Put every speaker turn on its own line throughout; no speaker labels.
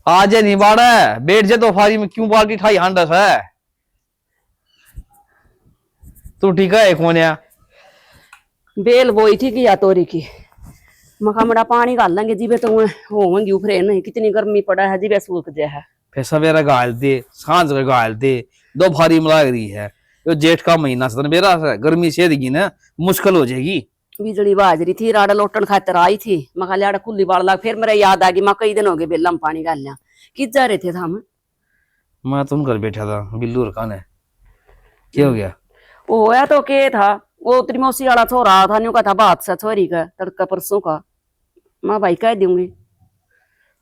आज नहीं बाड़ा है बैठ जा तो फारी में क्यों बाल्टी ठाई हांडस है। तू ठीक है कौन या
बेल बोई थी कि या तोरी की मखा मड़ा पानी गाल लेंगे जीबे तो होंगी उफरे नहीं कितनी गर्मी पड़ा है जीबे सूख जाए है।
फिर सवेरा गाल दे सांझ में गाल दे दो भारी मिलाग रही है। यो जेठ का महीना सदन बेरा है गर्मी से देगी ना मुश्किल हो जाएगी।
बिजली बाज रही थी राडा लोटन खातर आई थी मखा लियाड़ा खुली बाड़ लाग फिर मेरा याद आ गई माँ कई दिन हो गए बेला में पानी गाल लिया किस जा रहे थे हम।
मैं तुम घर बैठा था बिल्लू रखान है क्या हो गया।
वो होया तो के था वो त्रिमोसी वाला छोरा था न्यू का था बात सा छोरी का तड़का परसों का मैं भाई कह दूंगी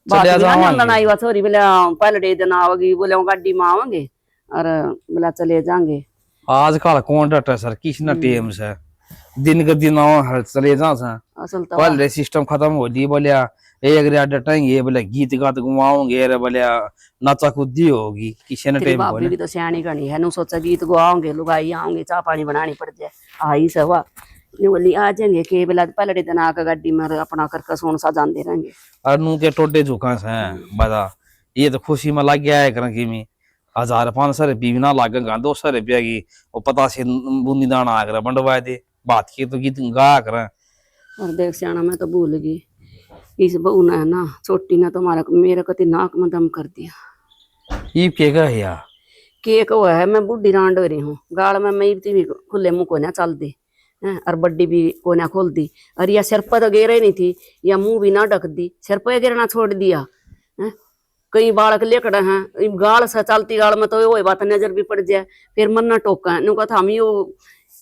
बात आई हुआ छोरी बोले पहले दिन आओगी बोले गाड़ी में आवेंगे और बोला चले जाएंगे।
आज कल कौन डटा सर किस ना टेम से दिन के दिन आओ हर चले जा
असल तो
पहले सिस्टम खत्म हो दी बोलिया एक रेट डटेंगे बोले गीत गात घुमाओगे अरे बोलिया नाचा कूदी होगी किसी ने टेम
भाभी भी तो सियानी करनी है नु सोचा गीत गुआओगे लुगाई आओगे चाह पानी बनानी पड़ जाए आई सवा बोली आ जाएंगे के बेला पहले दिन आकर गाड़ी में अपना करके सोन सा जाते रहेंगे
और नू के टोटे झुका से बता ये तो खुशी में लग गया है कि में 1000-500 रुपये ना लागेगा 200 रुपया की वो पता से बूंदी दाना आकर बंडवा दे बात की तो गीत गा कर
और देख सियाना मैं तो भूल गई इस बहू ने ना छोटी ने तुम्हारा मेरे कति नाक में दम कर दिया।
ये केक है या
केक वो है मैं बुढ़ी रांड हो रही हूँ गाल में मैं भी खुले मुंह को ना चल दी और बड्डी भी को ना खोल दी और या सिर पर तो गेरे नहीं थी या मुंह भी ना ढक दी सिर पर गिरना छोड़ दिया कई बालक लेकर हैं गाल से चलती गाल में तो वो बात नजर भी पड़ जाए फिर मन न टोका नु कहा हम यो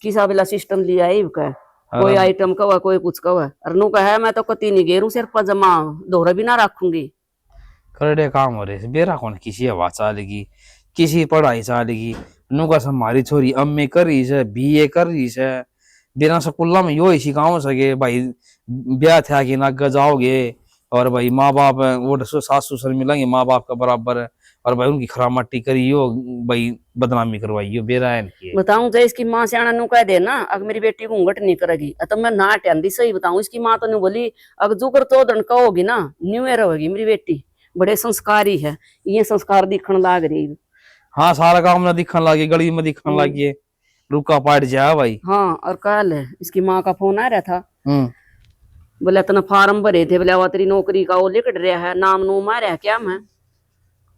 किसा वाला सिस्टम लिया है का कोई आइटम का कोई कुछ का और नु कहा मैं तो कति नहीं गेरू सिर पर जमा दोहरा भी ना रखूंगी
करड़े काम हो रहे बेरा कौन किसी हवा चालेगी किसी पढ़ाई चालेगी नु का हमारी छोरी अम्मे कर रही है बीए कर रही है बिना स्कूल में यो इसी काम सके भाई ब्याह था कि ना जाओगे और भाई माँ बाप वो सास ससुर मिलेंगे माँ बाप का बराबर और भाई उनकी खराब मट्टी करियो भाई बदनामी करवाइयो बेरा है
बताऊं जो इसकी माँ से नु कह दे ना अगर मेरी बेटी को घूंघट नहीं करेगी तो मैं ना टहंदी सही बताऊं इसकी माँ तो नहीं बोली अगर जुकर तो दन कहोगी ना न्यू ईयर होगी मेरी बेटी बड़े संस्कारी है ये संस्कार दिखने लाग रही।
हाँ सारा काम ना दिखने लगी गली में दिखने लगी रुका पाट जा भाई।
हाँ और कल इसकी माँ का फोन आ रहा था बोले इतना फार्म भरे थे बोले तेरी नौकरी का वो लिख रहा है नाम नूम आ रहा क्या मैं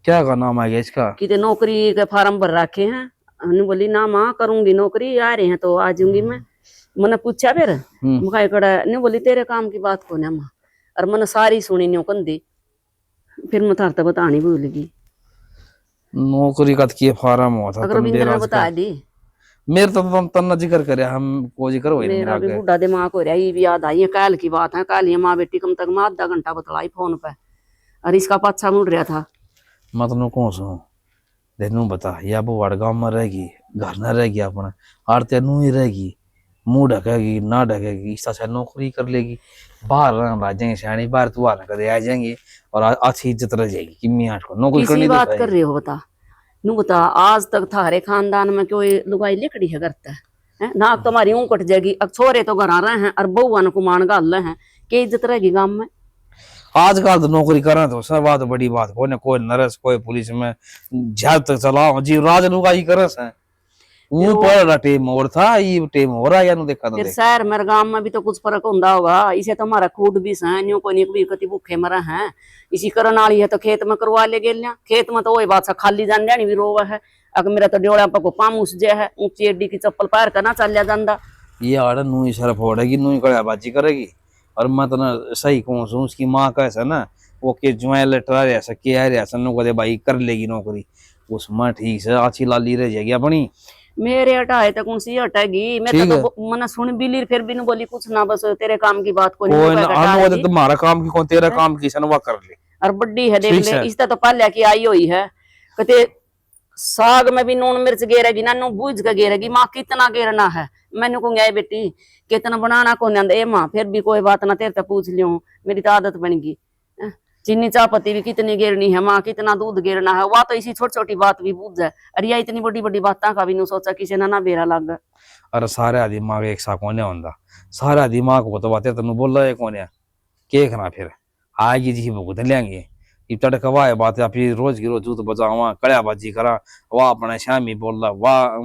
क्या का नाम आ गया इसका
कि नौकरी के फार्म भर रखे हैं हमने बोली ना माँ करूंगी नौकरी आ रहे हैं तो आ जाऊंगी मैंने पूछा फिर मुखाई कड़ा नहीं बोली तेरे काम की बात को ना माँ और मैंने सारी सुनी न्यू कंदी फिर मैं थारता बतानी भूल गई
नौकरी का फार्म हुआ था
अगर बता दी
मेरे तो तन्ना जिक्र करे हम को जिक्र हो
मेरा भी बूढ़ा दिमाग हो रहा है ये भी याद आई है कल की बात है कल ये माँ बेटी कम तक मैं आधा घंटा बतलाई फोन पे और इसका पाछा मुड़ रहा था
मैं तुम कौन सू देखनू बता या वो वड़गांव में रहेगी घर न रहेगी अपना आरते नू ही रहेगी मुंह ढकेगी ना ढकेगी इस तरह नौकरी कर लेगी बाहर आ जाएंगे सियाणी बाहर तू आ कर आ जाएंगे और अच्छी इज्जत रह जाएगी कि मियाँ को नौकरी करनी
बात कर रहे हो बता नू बता आज तक थारे खानदान में कोई लुगाई लिखड़ी है करता है ना तुम्हारी ऊँ कट जाएगी अब छोरे तो घर आ रहे हैं और बहुआ को मान गाल रहे हैं क्या इज्जत रहेगी गांव में।
आजकल तो नौकरी करना तो सब बात बड़ी बात कोई नर्स कोई पुलिस में झाड़ तक चलाओ जी राज लुगाई करस है वो पर टेम और था ये टेम हो रहा है देखा तो
शहर मेरे गांव में भी तो कुछ फर्क होता होगा इसे तो हमारा खूड भी है न्यू को नहीं कति भूखे मरा है इसी करन वाली है तो खेत में करवा ले गेल खेत में तो वही बात सा खाली जान जानी भी रोवा है अगर मेरा तो डेड़ा पर को पामूस जे है ऊंची एडी की चप्पल पैर करना चल जाता
ये आड़ नू सरफ फोड़ेगी नू कड़ाबाजी करेगी और मैं तो ना सही कहूँ सू उसकी माँ कैसा ना वो के जुआ लेटर आ रहा क्या रहा नु कदे भाई कर लेगी नौकरी उसमें ठीक से अच्छी लाली रह जाएगी अपनी
मेरे हटाए तक उनसे हटेगी मैं तो मैंने सुन भी ली फिर भी नहीं बोली कुछ ना बस तेरे काम की बात को
नहीं तुम्हारा काम की कौन तेरा काम की सनवा कर ले
और बड्डी है देख ले इस तो पहले की आई हुई है कहते साग में भी नून मिर्च गेरेगी ना नू बूझ के गेरेगी माँ कितना गेरना है मैंने कहूंगी बेटी कितना बनाना कौन आंदा ए माँ फिर भी कोई बात ना तेरे तो पूछ लियो मेरी तो आदत बन गई चीनी चापत्ती भी कितनी गिरनी है माँ कितना दूध गिरना है वह तो इसी छोटी छोटी बात भी पूछ जाए अरे या इतनी बड़ी बड़ी बात का भी नहीं सोचा किसी ने ना बेरा लग गया।
अरे सारे दिमाग एक सा कोने होंदा सारा दिमाग को तो बातें तेन बोल रहा है कोने के ना फिर आएगी जी भुगत लेंगे ये तड़कवा है बात, आप ये रोज की रोज दूध बजावा कड़िया बाजी करा, वाह अपने श्यामी बोल रहा, वाह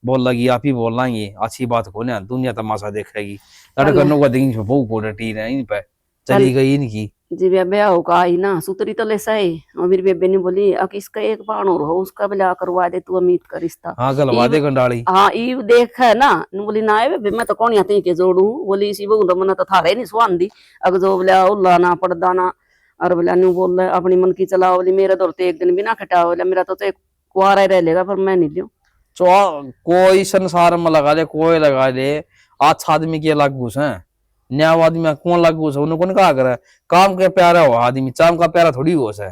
बोल लगी आप ही बोल रहा, ये अच्छी बात को ना दुनिया तमाशा देखेगी। तड़कनों का दिन बहु को डटी है इन पे चली गई इनकी।
जी ब्याह होगा आई ना सुतरी तो ले सही, और मेरी बेबे ने बोली अब इसका एक बाण और हो उसका बिला करवा दे तू अमित का रिश्ता।
हाँ कल वादे कंडाली।
हाँ ई देख है ना, बोली ना बेबे मैं तो कौन आती के जोड़ू, बोली इसी बहु मना तो थारे नहीं सुहान दी, अग जो बोला उल्ला ना पड़दा ना, और बोला न्यू बोल रहा अपनी मन की चलाओ, बोली मेरा दौड़ते एक दिन भी ना खटाओ, बोला मेरा तो एक कुआरा रह लेगा पर मैं नहीं लियो।
कोई संसार में लगा ले, कोई लगा ले, अच्छा आदमी के अलग घुस है, न्याय आदमी कौन अलग घुस है, उन्होंने कहा करे काम के प्यारा हो आदमी, चाम का प्यारा थोड़ी हो है,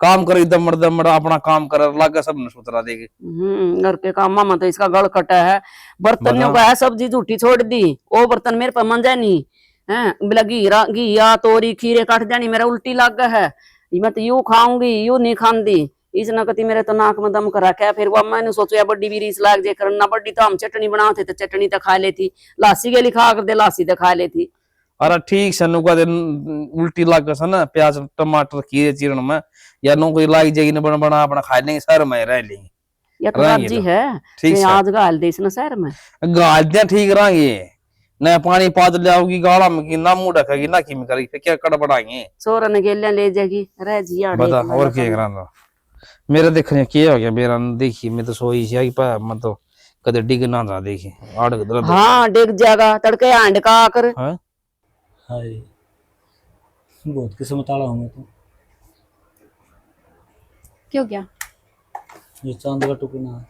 काम करे दमड़ दमड़ अपना काम करे लगे सब न सुतरा देगे।
घर के काम में तो इसका गल कटा है, बर्तनों का है सब्जी झूठी छोड़ दी, वो बर्तन मेरे पर मंजा नहीं है, बोला घिया तोरी खीरे काट जानी मेरा उल्टी लग है, मैं तो यूं खाऊंगी यूं नहीं खाती, इसने कती मेरे तो नाक में दम करा क्या, फिर वो मैंने सोचो या बड्डी भी रीस लाग जाए करना, बड्डी तो हम चटनी बनाते तो चटनी तो खा लेती, लासी के लिखा कर दे लासी तो खा लेती।
अरे ठीक से नुका दिन उल्टी लाग गस ना प्याज टमाटर खीरे चीरन में, या नो कोई लाग जाएगी न बना बना अपना खा लेंगे सर में रह लेंगे,
या तो राजी है
ठीक है
आज गाल दे इसने शहर में
गाल दिया ठीक रहेंगे न, पानी पाद ले आओगी गाड़ा में की ना मुंह ढकेगी ना की में करेगी, फिर क्या कड़बड़ाएंगे
सोरन गेलिया ले जाएगी रह जी आड़े
बता और क्या कराना। मेरे देखने क्या हो गया मेरा, देखी मैं तो सोई सी आई पा मैं तो कदे डिग ना जा देखी आड़ दर्द।
हाँ डिग जाएगा तड़के आंड का आकर।
हां
हाय बहुत किस्मत वाला हूँ मैं तो।
क्यों क्या
ये चांद का टुकड़ा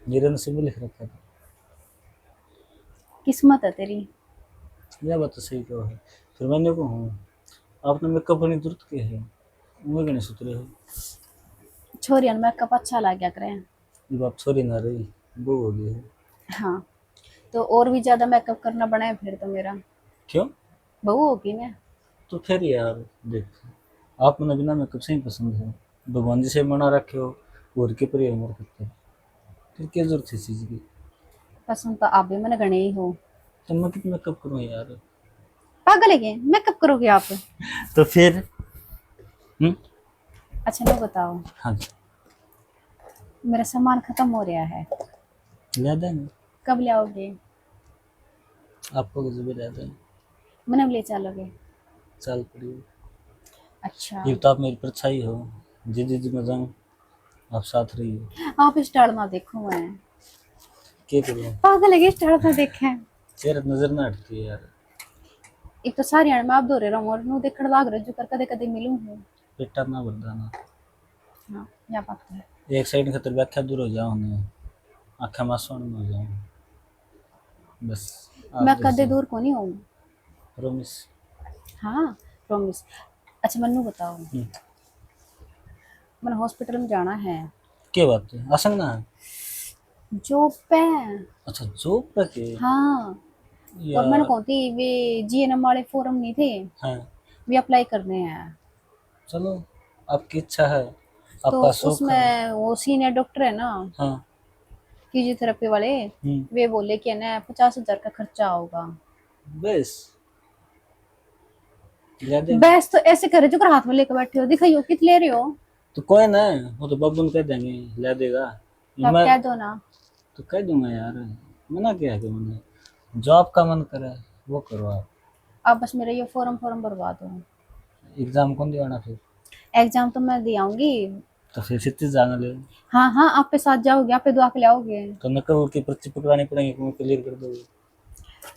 मेरे नसीब में लिख रखा था।
किस्मत है तेरी।
यह बात तो सही कहो है। फिर मैंने को हूँ आपने मेकअप करनी जरूरत के है, मुझे नहीं सुतरे हो।
छोरियन मेकअप अच्छा लग गया करें।
जब आप छोरी ना रही वो हो गई है।
हाँ तो और भी ज्यादा मेकअप करना पड़ा है फिर तो मेरा।
क्यों
बहू होगी ना।
तो फिर यार देख आप मैंने बिना मेकअप से ही पसंद है, भगवान जी से मना रखे हो और के पर उम्र करते हो, फिर क्या जरूरत है इस चीज की।
पसंद तो आप भी मैंने गणे ही हो।
तो मैं कितना मेकअप करूँ यार।
पागल है क्या मेकअप करोगे आप।
तो फिर
अच्छा लो बताओ
हाँ जी
मेरा सामान खत्म हो रहा है,
याद है ना
कब ले आओगे।
आपको गजब याद है
मैंने ले चलोगे।
चल पड़ी।
अच्छा
ये तो आप मेरी परछाई हो, जी जी जी मैं जाऊँ आप साथ रही हो।
आप स्टार ना देखो मैं
क्या करूँ
पागल है स्टार ना देखे।
चेहरा नजर ना हटती है यार।
एक तो सारी मैं आप दोरे रहूं और नु देखड़ लाग रहे जो कर कदे कदे मिलूं हूं।
पेटा ना बरदाना
हां या बात है।
एक साइड खतर व्याख्या दूर हो जाओ ने आंखें मासूम में हो जाओ बस।
मैं कदे दूर को नहीं हूं।
प्रॉमिस।
हाँ प्रॉमिस। अच्छा मन्नू बताओ मैंने हॉस्पिटल में जाना है।
क्या बात है आसंग ना
जॉब पे।
अच्छा जॉब पे के।
हाँ और मैंने कौन थी वे जीएनएम वाले फॉर्म नहीं थे
हाँ
वे अप्लाई करने हैं।
चलो आपकी इच्छा है
तो
आपका शौक है।
उसमें वो सीनियर डॉक्टर है ना
हाँ
फिजियोथेरेपी वाले वे बोले कि ना 50,000 का खर्चा होगा।
बस
बस तो ऐसे करे जो कर हाथ में लेकर बैठे हो दिखाइयो कितने ले रहे हो।
तो कोई ना वो तो बाबू ने कह देंगे ले देगा।
आप
मैं
कह दो ना।
तो कह दूंगा यार मना क्या है कि मैंने जो आपका मन करे वो करो आप
बस मेरा ये फॉर्म भरवा दो।
एग्जाम कौन दिवाना फिर।
एग्जाम तो मैं दे आऊंगी।
तो फिर सिटी जाना ले।
हाँ हाँ आप पे साथ जाओगे आप पे दुआ के लाओगे।
तो न करो कि पर्ची पकड़ानी पड़ेगी कि मैं क्लियर कर दोगे।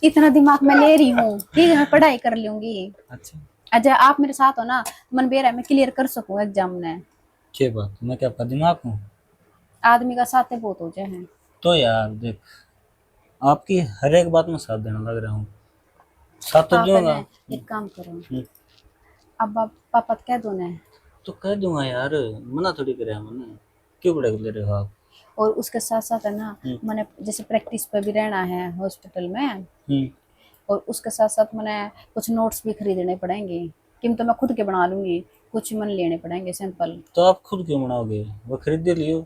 इतना दिमाग मैं ले रही हूँ ठीक है मैं पढ़ाई कर लूंगी।
अच्छा
अजय आप मेरे साथ हो ना तो मन बेरा मैं क्लियर कर सकूं एग्जाम में।
क्या बात मैं क्या आपका दिमाग हूँ।
आदमी का साथ बहुत हो जाए।
तो यार देख आपकी हर एक बात में साथ देना लग रहा हूँ साथ तो दूंगा।
एक काम करो अब पापा कह दो ना।
तो कह दूंगा यार मना थोड़ी करे मैंने क्यों बड़े ले रहे हो आप।
और उसके साथ साथ है ना मैंने जैसे प्रैक्टिस पे भी रहना है हॉस्पिटल में और उसके साथ साथ मैंने कुछ नोट्स भी खरीदने पड़ेंगे कि तो मैं खुद के बना लूंगी कुछ मन लेने पड़ेंगे सिंपल।
तो आप खुद क्यों बनाओगे वो खरीद लियो।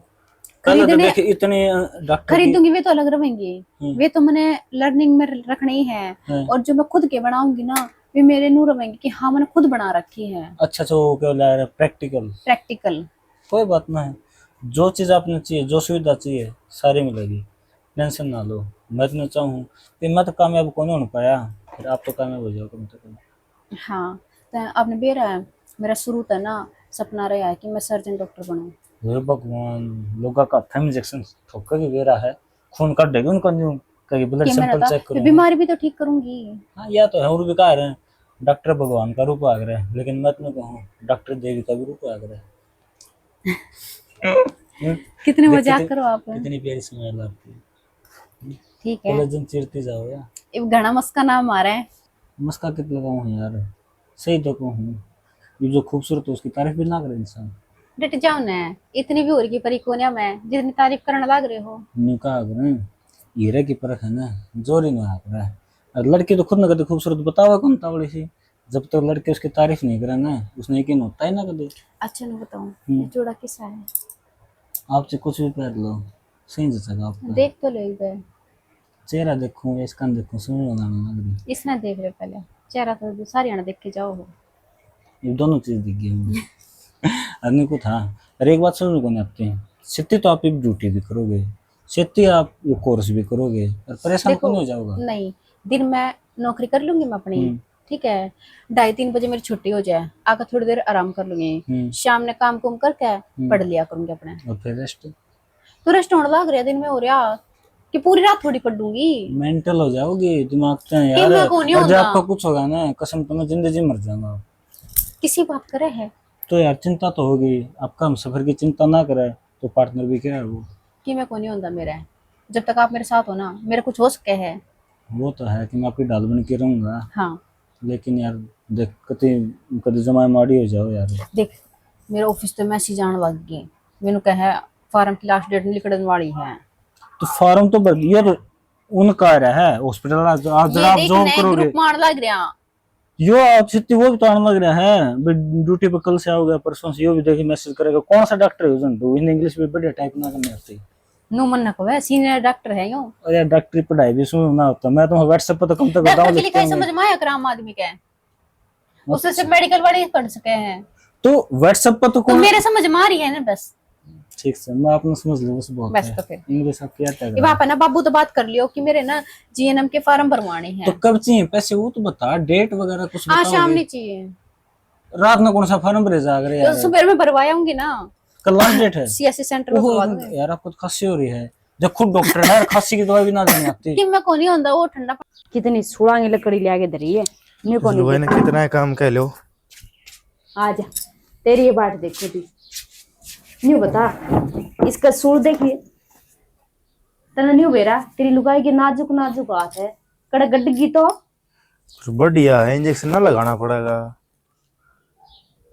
खरीदने
तो इतने डॉक्टर
खरीदूंगी वे तो अलग रहेंगे वे तो मैंने लर्निंग में रखने ही है और जो मैं खुद के बनाऊंगी ना भी मेरे नूर रहेंगे कि हाँ मैंने खुद बना रखी है
अच्छा अच्छा, वो क्या ला रहा है, प्रैक्टिकल।
प्रैक्टिकल।
कोई बात ना है, जो चीज़ आपने चाहिए, जो सुविधा चाहिए सारी मिलेगी, टेंशन ना लो। मैं तो चाहूँ कि मैं तो कामयाब कौन हो पाया, फिर आप तो कामयाब हो जाओ कम से कम।
हाँ तो आपने बेरा है, मेरा शुरू था ना सपना रहा है कि मैं सर्जन डॉक्टर बनूं।
हे भगवान, लोगों का थम इंजेक्शन ठोक के वेरा है, खून काट देगी उनका, न्यू कहीं ब्लड
कि मैंने
सैंपल
कहा
चेक
फिर
करूँ।
बीमारी भी तो ठीक करूंगी।
हाँ या तो है, और भी कह रहे हैं डॉक्टर भगवान का रूप आ रहा है, लेकिन मैं तुम्हें कहूँ डॉक्टर देवी का भी रूप आ रहा है।
कितने
देख
मजाक
कितनी
करो आप।
कितनी प्यारी स्मेल आती है।
ठीक है,
कोलेजन चीरती जाओ या
ये घना मस्का नाम आ रहा है।
मस्का कित लगाऊं यार, सही तो कहूँ, ये जो खूबसूरत है उसकी तारीफ भी ना करे इंसान।
डट जाओ ना, इतनी भी और की परी कोनिया मैं जितनी तारीफ करने लग रहे हो।
न्यू कहा करें, हीरे की परख है ना, जोरी में हाथ रहा है। और लड़की तो खुद ना कभी खूबसूरत बतावा कौन तावड़ी सी, जब तक लड़के उसकी तारीफ नहीं करेंगे उसने यकीन होता ही ना कभी।
अच्छा ना बताऊं ये जोड़ा किसा है?
आपसे कुछ भी पहन लो सही जचेगा आपका।
देख तो ले गए,
चेहरा देखूं या इसका देखूं समझ में ना लग रही,
इसने देख ले पहले, चेहरा तो सारी आना देख के जाओ हो।
ये दोनों चीज दिख गई मुझे। आदमी को था। अरे एक बात समझ को नहीं आती है, सिद्धि तो आप ये ड्यूटी भी करोगे, सिद्धि आप ये कोर्स भी करोगे, और परेशान
देखो
कौन हो जाओगा।
नहीं, दिन मैं नौकरी कर लूंगी मैं अपनी, ठीक है, 2:30 बजे मेरी छुट्टी हो जाए, आकर थोड़ी देर आराम कर लूंगी, शाम ने काम कुम करके पढ़ लिया करूंगी अपने।
और फिर रेस्ट,
तो रेस्ट होने लग रहा दिन में हो रहा कि पूरी रात थोड़ी पढ़ूंगी।
मेंटल हो जाओगे, दिमाग से
कि
यार।
मैं को नहीं
और जब
होता।
आपका कुछ होगा ना, कसम तो मैं जिंदगी मर जाऊंगा।
किसी बात करे है
तो यार चिंता तो होगी, आपका हम सफर की चिंता ना करे तो पार्टनर भी क्या है वो।
कि मैं को नहीं होता मेरा, जब तक आप मेरे साथ हो ना मेरा कुछ हो सके है।
वो तो है कि मैं आपकी डाल बन के रहूंगा,
हाँ
लेकिन यार देख कति कति जमाए माड़ी हो जाओ यार।
देख, मेरे ऑफिस तो मैसेज आने लग गए, मैंने कहा फार्म की लास्ट डेट निकलने वाली है।
तो फॉर्म तो भर दिया, तो उनका रहा है हॉस्पिटल, आज आज आप जॉब करोगे।
ग्रुप मार लग रहा।
यो आप सिद्धि वो भी तो आने लग रहा है, ड्यूटी पे कल से आओगे परसों से, यो भी देखिए मैसेज करेगा कौन सा डॉक्टर है उजन, तो इंग्लिश में बढ़िया टाइप ना करने आती।
नो मन ना को सीनियर डॉक्टर है यो।
और यार डॉक्टरी पढ़ाई भी सुन ना होता, मैं तो व्हाट्सएप पर तो कम तक
डॉक्टर
बताऊं
के लिखा है समझ में आया कर आम आदमी के, उससे सिर्फ मेडिकल वाले ही पढ़ सके हैं।
तो व्हाट्सएप पर तो
तो
कौन।
मेरे समझ में आ रही है ना बस।
ठीक से मैं आपने समझ लिया बस, बहुत
बस
है।
तो फिर
इंग्लिश आपकी आता
ये
है।
वहां पर ना बाबू तो बात कर लियो कि मेरे ना जीएनएम के फॉर्म भरवाने हैं।
तो कब चाहिए पैसे वो तो बता, डेट वगैरह कुछ
आज
बताओ।
शाम नहीं चाहिए,
रात में कौन सा फॉर्म भरे जा रहे
तो
यार,
सुबह में भरवाऊंगी ना,
कल लास्ट डेट है।
सीएससी सेंटर में भरवा दूंगी।
यार आपको तो खांसी हो रही है, जब खुद डॉक्टर है, खांसी की दवाई भी ना देनी आती।
कि मैं को नहीं होता वो ठंडा। कितनी सुड़ांगी लकड़ी ले आके धरी है, मेरे को नहीं
ने कितना काम कह लो।
आजा तेरी ये बात देखो दी, न्यू बता इसका सूर देखिए, तना न्यू बेरा तेरी लुगाई की नाजुक नाजुक हाथ है, कड़ा गड्ढगी तो
बढ़िया है, इंजेक्शन ना लगाना पड़ेगा।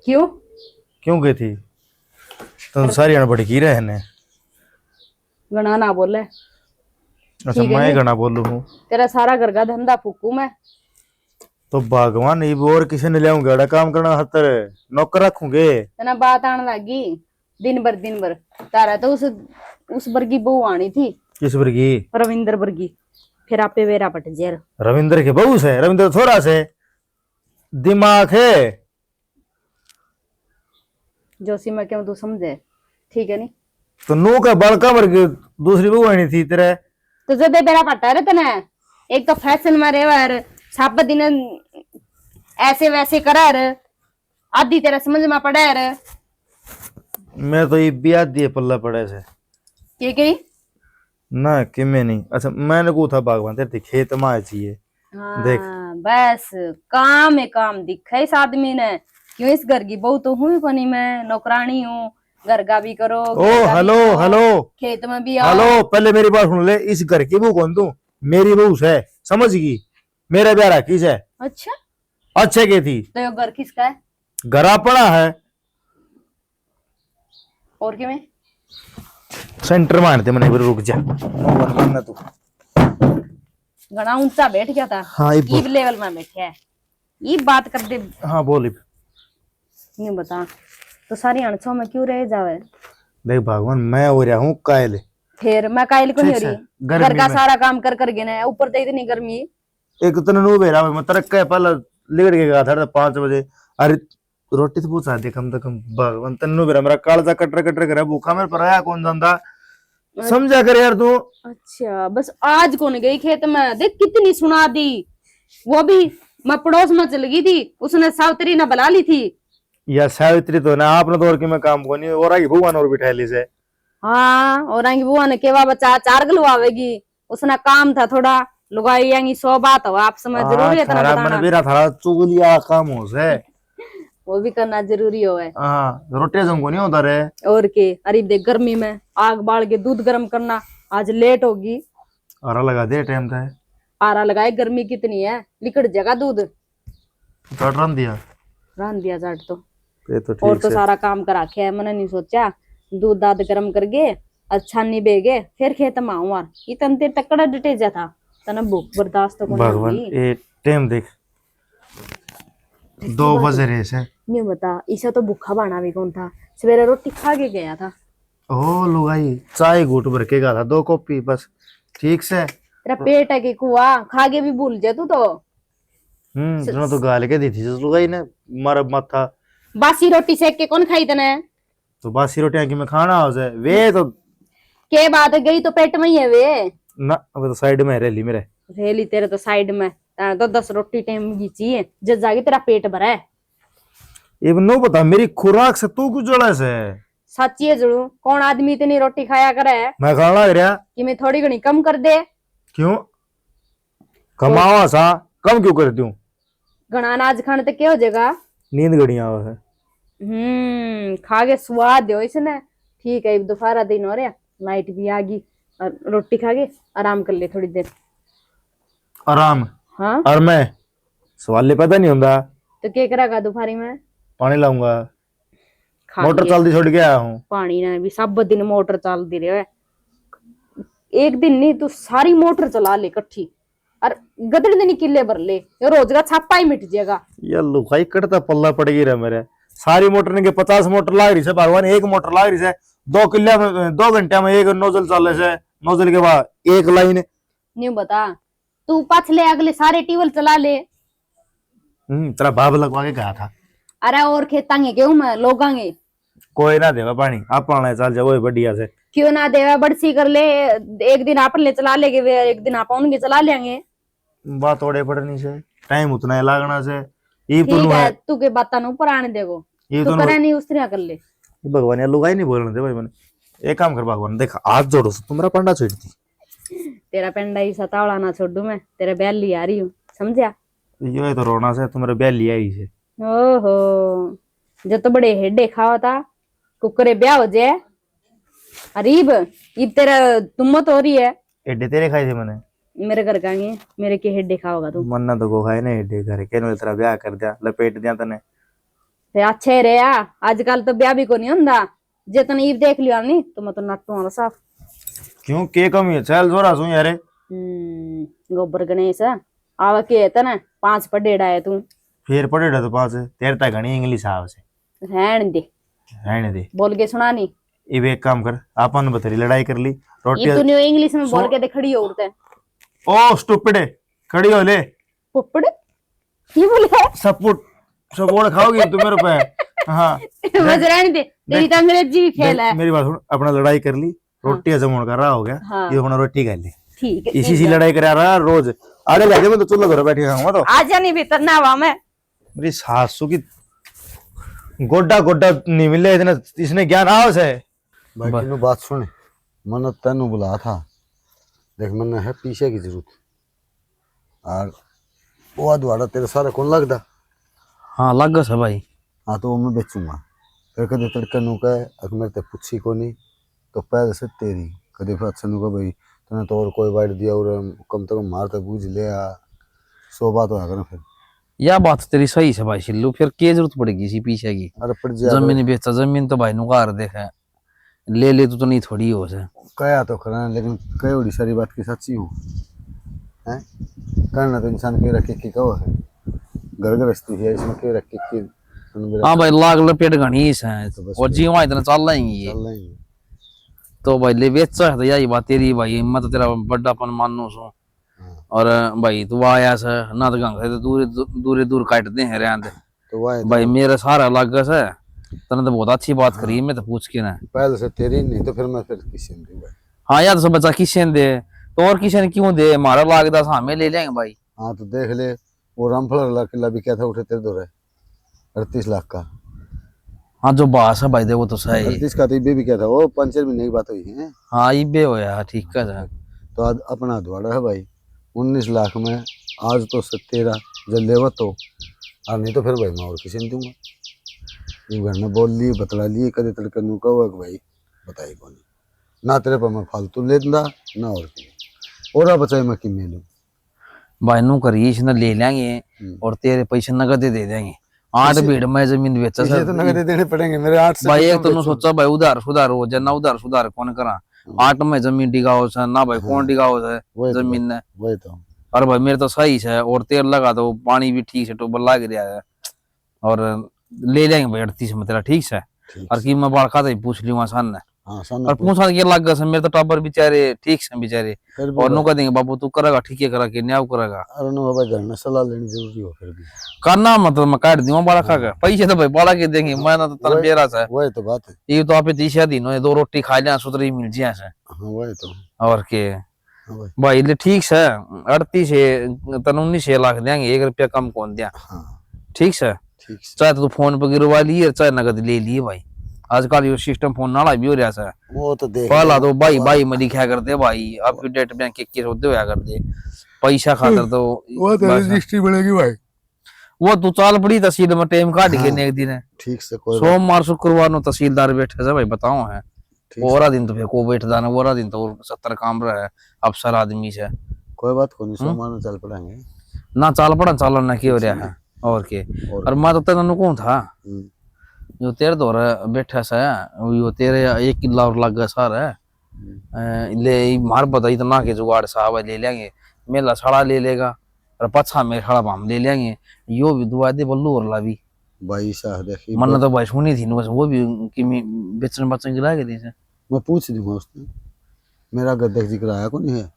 क्यों?
क्यों गई थी तुम सारी भड़की रहे ने।
गणा ना बोले,
अच्छा मैं घना बोलू हूँ,
तेरा सारा घर का धंधा फूकू मैं।
तो भगवान ये और किसी ने ले बड़ा काम करना हतर नौकर रखूंगे।
तना बात आने लगी दिन भर तारा तो उस वर्गी बहू आनी थी।
किस वर्गी?
रविंद्र वर्गी, फिर आपे वेरा पट जेर।
रविंद्र के बहू से? रविंद्र थोड़ा से दिमाग है
जोशी मैं क्यों तू समझे, ठीक है नी?
तो नू का बड़का वर्ग दूसरी बहू आनी थी तेरे।
तो जो दे बेरा पटा रहे तना, एक तो फैशन में रेवर साप दिन ऐसे वैसे करार, आधी तेरा समझ में पड़ा है।
मैं तो ये ब्याह दिए पल्ला पड़े से
के कही
ना कि मैं नहीं। अच्छा मैंने को था बागवान तेरे खेत में आए चाहिए। देख
बस काम है, काम दिखा इस आदमी ने, क्यों इस घर की बहू तो हूँ कोनी, मैं नौकरानी हूँ, घर का भी करो,
ओ हेलो हेलो
खेत में भी आओ।
हेलो, पहले मेरी बात सुन ले। इस घर की बहू कौन तू? मेरी बहू है, समझ गई? मेरा प्यारा किस है?
अच्छा
अच्छे की थी।
तो ये घर किसका है?
घरा पड़ा है
और कि में
सेंटर मारते मने फिर रुक जा ना तू।
घना ऊंचा बैठ गया था।
हाँ
ई लेवल में बैठा है, ये बात कर दे।
हाँ बोली।
नहीं बता तो सारी अणछो में क्यों रह जावे?
देख भगवान मैं हो रहा हूँ कायल।
फिर मैं कायल को नहीं हो रही,
गर्मी
घर का
में।
सारा काम कर कर गिना है, ऊपर से इतनी गर्मी।
एक तो नु बेरा मैं तरक्का है पहला लिगड़ के गया था 5 बजे। अरे रोटी तो पूछा दे कम से कम भगवान तन्नू बेरा मेरा कालजा कटर कटर करे भूखा मेरे पर आया कौन जानता। समझा कर यार तू।
अच्छा बस आज कौन गई खेत में, देख कितनी सुना दी। वो भी मैं पड़ोस में चल गई थी, उसने सावित्री ने बुला ली थी।
या सावित्री तो ना आपने तो और की मैं काम को नहीं और आई भगवान और बिठा ली से।
हाँ और आएंगी बुआ ने केवा बच्चा चार गलवावेगी, उसने काम था थोड़ा लुगाई आएंगी 100 बात हो आप समझ जरूरी है
थारा मन बेरा थारा चुगलिया काम हो से
वो भी करना जरूरी हो है।
हाँ रोटी जम को नहीं होता रे।
और के अरे देख गर्मी में आग बाल के दूध गर्म करना, आज लेट होगी।
अरे लगा दे टाइम था
पारा लगाए, गर्मी कितनी है, लिकड़ जाएगा दूध।
चट रन दिया
रान दिया जाट तो
ये तो
और
ठीक
तो
से।
सारा काम करा के मैंने नहीं सोचा दूध दाद गर्म करके अच्छा नहीं बेगे फिर खेत में आऊं यार। ये तंते टकड़ा डटे जा था तना भूख बर्दाश्त तो
भगवान ये टाइम देख 2 बजे रहे से।
नहीं बता इसे तो भूखा बाना भी कौन था, सवेरे रोटी खा के गया था।
ओ लुगाई चाय घूट भर के गया था 2 कॉपी बस ठीक से।
तेरा पेट है कि कुआ खा के भी भूल जा तू तो।
तुमने तो गाल के दी थी जिस लुगाई ने मारा माथा।
बासी रोटी सेक के कौन खाई तने?
तो बासी रोटियां की में खाना हो जाए वे तो
के बात गई तो पेट में ही है वे
ना। अब तो साइड में रह ली मेरे
रेली तेरे तो साइड में तो 10 रोटी टाइम की चाहिए जब जाके तेरा पेट भरा है।
ये नो बता मेरी खुराक से तू कुछ जड़ा से
सच्ची है जरूर कौन आदमी इतनी रोटी खाया करे
मैं खाना लग रहा
कि मैं थोड़ी घनी कम कर दे।
क्यों कमावा सा कम क्यों कर दूं?
घना अनाज खाने तो क्या हो जाएगा?
नींद गड़िया है।
खा के स्वाद दो इसने। ठीक है दोपहर दिन हो रहा लाइट भी आ गई और रोटी खा के आराम कर ले थोड़ी देर।
आराम
हाँ
और मैं सवाल पता नहीं होता
तो क्या करेगा दोपहरी में?
पानी लाऊंगा
खा
मोटर
के।
चलती छोड़ के आया हूँ।
पानी ना भी सब दिन मोटर चलती रहे, एक दिन नहीं तू सारी मोटर चला ले इकट्ठी और गदड़ दिन किले भर ले, ये रोज का छापा ही मिट जाएगा।
ये लुकाई कटता पल्ला पड़ेगी रे मेरे। सारी मोटर ने के 50 मोटर लाग रही से भगवान, एक मोटर लाग रही से 2 किले में 2 घंटे में एक नोजल चले से, नोजल के बाद एक लाइन।
नहीं बता तू पछले अगले सारे टीवल चला ले।
तेरा बाप लगवा के गया था।
अरे और खेतांगे क्यों मैं लोगांगे
कोई ना देवा पानी आप पाना चल जाओ बढ़िया से।
क्यों ना देवा बड़सी कर ले, एक दिन अपन ले चला लेंगे एक दिन आप उनके चला लेंगे।
बात थोड़े पड़नी से टाइम उतना ही लागना से। ये
ठीक
तो
है तू के बात ऊपर आने देगो
ये
तू
तो
करे नहीं उस तरह कर ले।
भगवान यार लुगाई नहीं बोलने दे भाई मैंने। एक काम कर भगवान देख हाथ जोड़ो तुम्हारा पंडा छोड़ दी।
तेरा पेंडा ही सतावड़ा ना छोड़ू मैं, तेरे बैल ली आ रही हूँ समझा।
ये तो रोना से तुम्हारे बैल लिया ही से।
ओहो जो तो बड़े हेडे खावा था कुकरे ब्याह हो जाए अरीब इब तेरा तुमत हो रही है।
एडे तेरे खाए थे मैंने
मेरे घर कांगे मेरे के हेडे खाओगा तू?
मन्ना तो को खाए ना एडे घर के तेरा ब्याह कर दिया लपेट दिया तने।
ते अच्छे रे आजकल तो ब्याह भी को नहीं होंदा जे तने इब देख लिया नहीं तो मैं तो नट्टू वाला साफ।
क्यों के कमी है चल जोरा सु यार।
गोबर गणेश आवा के तने 5 पडेड़ा है तू
फिर पड़ेड़ा तो पास तेरे ता घणी इंग्लिश आव से
रहन दे
रहने दे।
बोल के सुना नहीं
इब एक काम कर आपन बतरी लड़ाई कर ली रोटी।
ये तूने इंग्लिश में बोल के दे खड़ी हो उड़ते
ओ स्टूपिड खड़ी हो ले
पुपड़ ये बोले
सपोर्ट सपोर्ट खाओगी तू मेरे पे। हाँ
बस रहने दे तेरी तो अंग्रेजी भी खेल है।
मेरी बात सुन अपना लड़ाई कर ली रोटी हजम कर रहा हो गया।
हाँ।
ये अपना रोटी खा ली
ठीक है
इसी सी लड़ाई करा रहा रोज। आगे लगे मैं तो चूल्हा घर बैठी खाऊंगा तो
आजा नहीं भीतर ना आवा मैं।
मेरी सासू की गोड्डा गोड्डा नहीं मिले इतना इसने ज्ञान आओ से।
भाई तेनू बात सुन मैंने तेनू बुलाया था देख मैंने है पीछे की जरूरत और वो अधवाड़ा तेरे सारे कौन लगता।
हाँ लग गया भाई।
हाँ तो वो मैं बेचूंगा फिर कदे तड़के नु कहे अगर मेरे ते पूछी को नहीं तो पहले से तेरी कदे फिर अच्छा नु कहे भाई तूने तो और कोई वाइट दिया और कम से कम मार तो बूझ ले 100 बात होया करे फिर।
यह बात तेरी सही है भाई शिल्लू, फिर क्या जरूरत पड़ेगी इसी पीछे की?
अरे पड़ जाए
जमीन बेचता जमीन तो भाई नुकार देखे ले ले तो नहीं थोड़ी हो से
कया तो करा लेकिन कई बड़ी सारी बात की सच्ची हूँ है करना तो इंसान के रखे की कहो है घर गृहस्थी है इसमें के रखे की।
हाँ भाई लाग लपेट घनी है और जीवा इतना चल रही है
चल रही है
तो भाई ले बेचा है तो यही बात तेरी भाई हिम्मत तेरा बड़ापन मानो सो और भाई तू आया से ना तो गंग से तो दूर दूर काटते हैं रहते
तो वाह
भाई मेरा सारा अलग से तने तो बहुत अच्छी बात करी मैं तो पूछ के ना
पहले से तेरी नहीं तो फिर मैं फिर किसी ने दूं भाई।
हाँ यार तो बच्चा किशन दे तो और किशन क्यों दे हमारा लागदा हमें ले लेंगे भाई।
हाँ तो देख ले, वो रामफल वाला किला भी क्या था उठे तेरे दो 38 लाख का।
हाँ जो बास है भाई दे वो तो सही
38 का तो ये भी क्या था, वो पंचर में नई बात हुई है।
हाँ ये बे हो यार ठीक है
तो आज अपना द्वारा है भाई 19 लाख में, आज तो 13 जब लेवा तो, और नहीं तो फिर भाई मैं और किसी ने दूंगा। ये घर में बोल लिए बतला लिए कदे तड़के नू कहो कि भाई बताई कौन ना तेरे पर मैं फालतू लेंदा ना और और बचाए मैं कि मिलूं
भाई नू करिए इसने ले लेंगे और तेरे पैसे नगद दे देंगे। 8 भीड़ में जमीन बेचा
ये तो नगद देने पड़ेंगे मेरे 8 से
भाई एक तो सोचा भाई उधार सुधार हो जाए ना उधार सुधार कौन करा 8 में जमीन डिगाओ से ना भाई कौन डिगाओ से जमीन ने
वही तो।
और भाई मेरे तो सही है और तेल लगा दो पानी भी ठीक से टोबल लग रहा है और ले लेंगे भाई 38 में तेरा ठीक है। और की मैं बाल खाता ही पूछ लूंगा सन ने
हाँ
और पूछा के लग गया मेरे तो टाबर बेचारे ठीक से बेचारे और नु कह देंगे बाबू तू करेगा ठीक है करा के न्याय करेगा।
अरे नो भाई घर में सलाह लेनी जरूरी हो फिर भी
करना मतलब मैं काट दूंगा बाला खा के पैसे तो भाई बाला के देंगे मैं ना तो तना बेरा से
वही तो बात है।
ये तो आप 30 दिन हो 2 रोटी खा लिया सुतरी मिल जाए से
हाँ वही तो।
और के
हाँ भाई
भाई ले ठीक है 38 तन 19 लाख देंगे 1 रुपया कम कौन दिया
हाँ
ठीक है।
ठीक है।
चाहे तो तू फोन पे गिरवा लिए चाहे नगद ले लिए भाई आजकल ये सिस्टम फोन नाला भी हो रहा है
वो तो देख
पहला तो भाई में लिखा करते भाई आपकी डेट बैंक के होते हुआ करते पैसा खातर तो
वो तो रजिस्ट्री बनेगी भाई।
वो तू चाल पड़ी तहसील में टाइम काट के एक दिन
ठीक से कोई
सोमवार शुक्रवार नो तहसीलदार बैठे से भाई बताओ है
ठीक
ओरा दिन तो फिर को बैठदा ना ओरा दिन तो 70 काम रहा है अफसर आदमी से
कोई बात को नहीं सोमवार में चल पड़ेंगे
ना चाल पड़ा चालन ना क्यों रहा है और के और मैं तो तेन कौन था जो तेरे दौर बैठा सा यो तेरे 1 किला और लग गया सारा ले मार पता इतना के जुगाड़ साहब ले लेंगे मेला छड़ा ले लेगा और पछा में खड़ा हम ले लेंगे यो भी दुआ दे बल्लू और लाभी
भाई साह देखिए
मन तो भाई सुनी थी बस वो भी कि बेचन बचन गिरा के दी से
मैं पूछ दूंगा उसने, मेरा गद्दे जिक्र आया को नहीं है,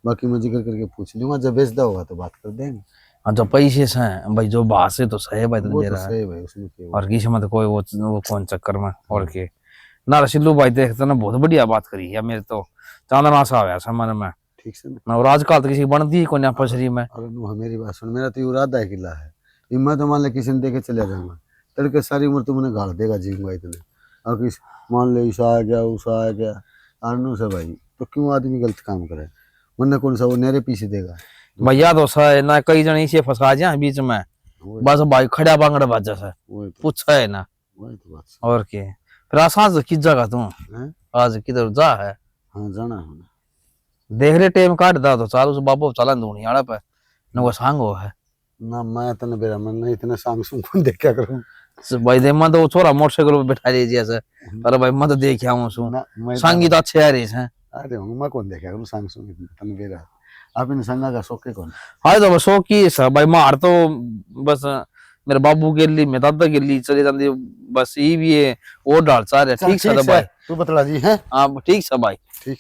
बाकी मैं जिक्र करके पूछ लूंगा, जब बेचता होगा तो बात कर देंगे।
हाँ जो पैसे से भाई जो बात से तो सही भाई
वो
दे
तो
रहा है
सही भाई उसमें क्या
और किसी में तो कोई वो कौन चक्कर में और के ना सिल्लू भाई देखते ना बहुत बढ़िया बात करी है मेरे तो चांदना सा आया समझ में
ठीक से ना।
और आजकल तो किसी बनती ही को ना पसरी में
अरे नो मेरी बात सुन, मेरा तो ये इरादा है किला है, ये मैं तो मान ले किसी ने देखे चले जाऊंगा तड़के सारी उम्र तो मैंने गाड़ देगा जीऊंगा इतने, और किस मान ले ईसा आ गया उषा आ गया आनू से भाई, तो क्यों आदमी गलत काम करे, वरना कौन सा वो नेरे पीछे देगा
भैया तो सर ना कई जन इसे फंसा जाए बीच में बस भाई खड़ा बांगड़ बाजा सर
वही तो
पूछा है ना
वही तो बात
और के फिर आसान किस जगह तू
है।
आज किधर जा है
हाँ जाना है
देख रहे टाइम काट दा तो चालू से बाबू चला दूनी आड़ा पे न वो सांग हो है
ना, मैं इतना बेरा मन नहीं इतना सांग सुन कौन देख क्या करूं
भाई दे मैं तो छोरा मोटरसाइकिल पे बैठा लीजिए सर अरे भाई मैं तो देख आऊं सु
ना मैं
संगीत अच्छे आ रही है
अरे मैं कौन देखा करूं सांग सुन इतना बेरा आप इन संगा का शौक है कौन
हाँ तो बस की सर भाई मार तो बस मेरे बाबू के लिए मेरे दादा के लिए चले जाते बस ये भी है वो डाल चाह रहे ठीक है भाई
तू बतला जी है
हाँ ठीक है भाई
ठीक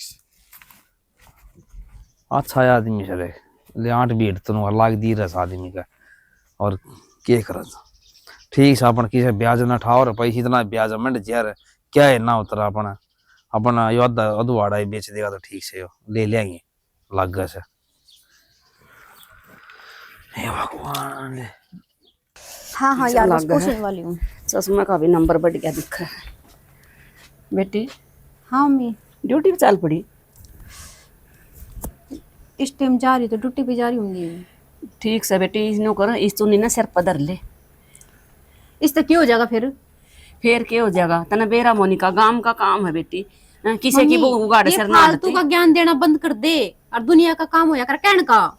अच्छा है आदमी से देख ले 8 भीड़ तो लाग दी रहा आदमी का और क्या कर ठीक है अपन किसी ब्याज ना ठाओ रे पैसे इतना ब्याज मंड यार क्या है ना उतरा अपना अपना यो अधवाड़ा ही बेच देगा तो ठीक से ले लेंगे लग गए से हे भगवान
हाँ हाँ यार बस पूछने वाली हूँ।
चश्मा का भी नंबर बढ़ गया दिखा है बेटी,
हाँ मम्मी
ड्यूटी पे चल पड़ी,
इस टाइम जा रही तो ड्यूटी पे जा रही होंगी।
ठीक से बेटी इसनो करो इस चुन्नी ना सिर पदर ले,
इस तक क्यों हो जाएगा
फिर क्या हो जाएगा तना बेरा मोनिका गांव का काम है बेटी, किसी की वो उगाड़े
ये
सर ना
फालतू का ज्ञान देना बंद कर दे और दुनिया का काम होया कर कहने का,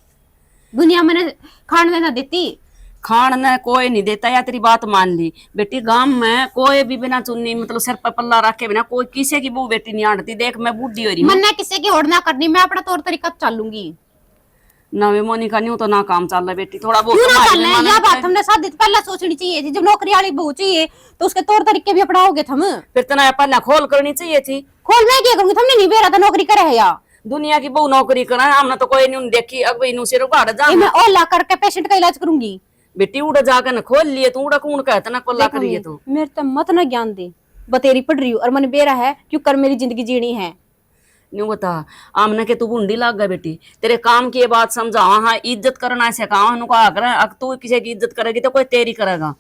दुनिया मैंने खाने देना देती
खान न कोई नहीं देता या तेरी बात मान ली बेटी, गांव में कोई भी बिना चुन्नी मतलब सिर पर पल्ला रखे बिना कोई किसी की वो बेटी नहीं आड़ती, देख मैं बूढ़ी हो रही हूँ
मैंने किसी की होड़ ना करनी, मैं अपना तौर तरीका चलूंगी
ना वे मोनिका नहीं तो ना काम चल रहा बेटी, थोड़ा बहुत
क्यों ना
संभाल
चलना
ले,
है?
माना
यह
नहीं
बात हमने शादी से पहले सोचनी चाहिए थी, जब नौकरी वाली बहू चाहिए तो उसके तौर तरीके भी अपनाओगे हम।
फिर तना पहले खोल करनी चाहिए थी,
खोल मैं क्या करूंगी, तुमने नहीं बेरा था नौकरी करे है या
दुनिया की बहु नौकरी करा है, हमने तो कोई नहीं देखी। अब इनू सिर उगाड़ जा
ये मैं ओला करके पेशेंट का इलाज करूंगी।
बेटी उड़ जाकर न खोल लिए तू, उड़ा कौन कहता ना पल्ला करिए तू।
मेरे तो मत ना ज्ञान दे, बतेरी पढ़ रही हूँ और मन बेरा है क्यों कर मेरी जिंदगी जीनी है।
न्यू बता आमने के तू बूंदी लाग गया बेटी, तेरे काम की ये बात समझावा। हाँ इज्जत करना ऐसे कहा कहा कर, अब तू किसी की इज्जत करेगी तो कोई तेरी करेगा।